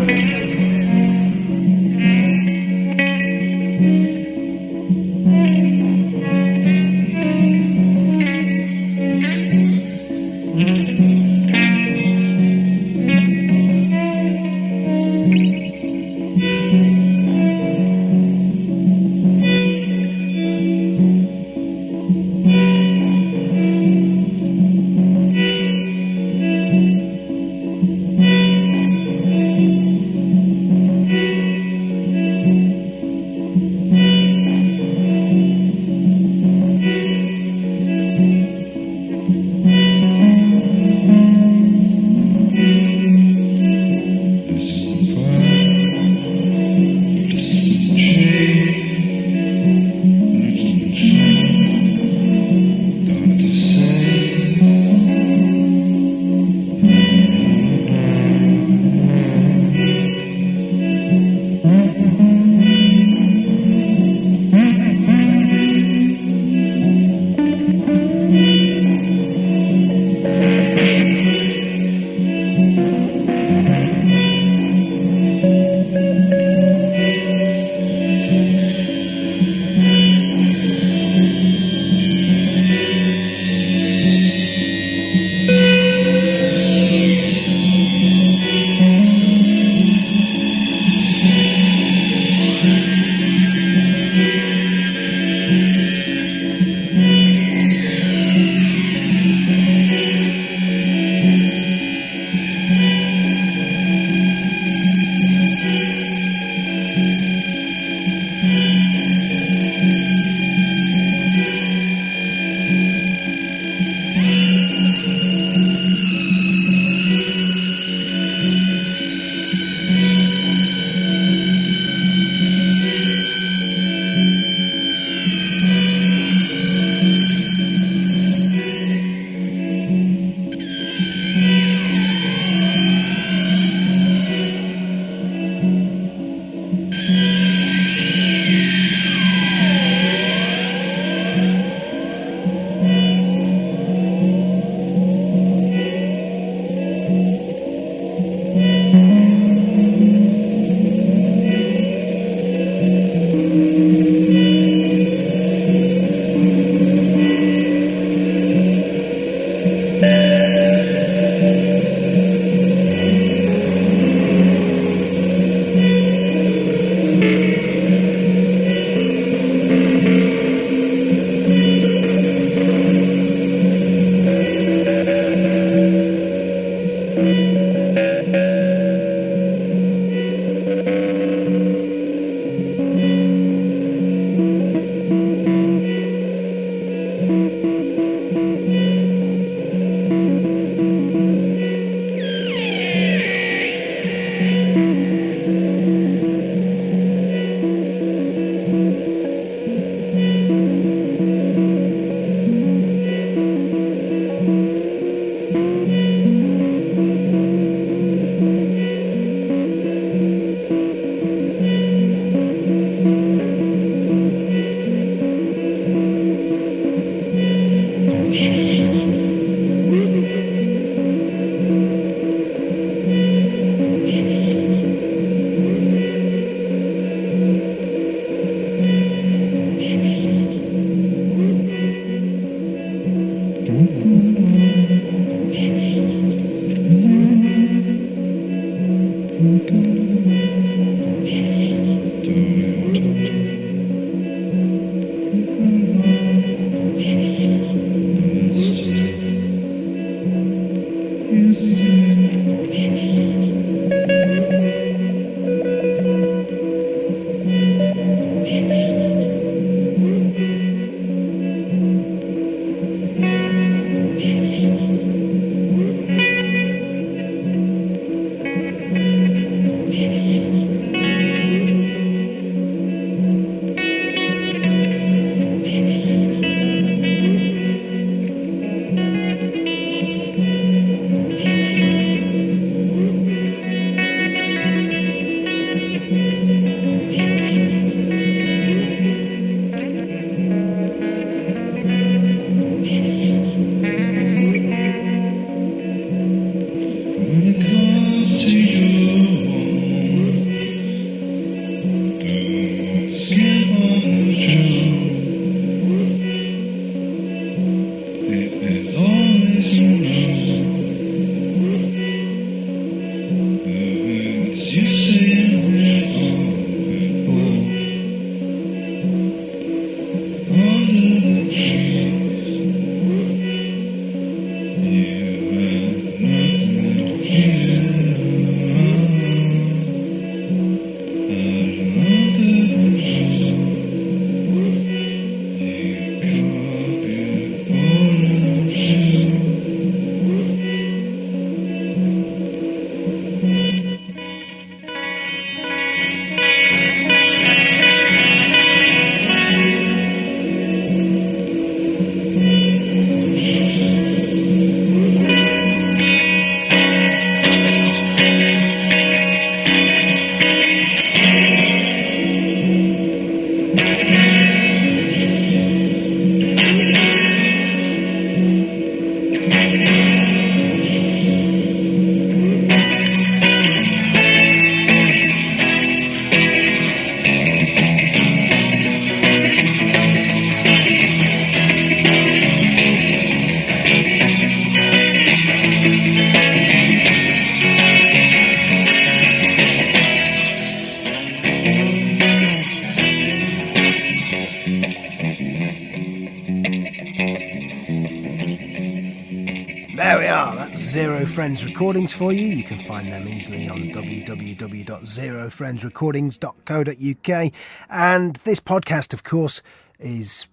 Zero Friends Recordings for you. You can find them easily on www.zerofriendsrecordings.co.uk. And this podcast, of course, is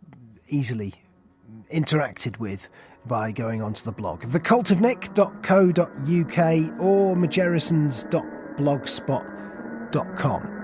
easily interacted with by going onto the blog, thecultofnick.co.uk or margerrisons.blogspot.com.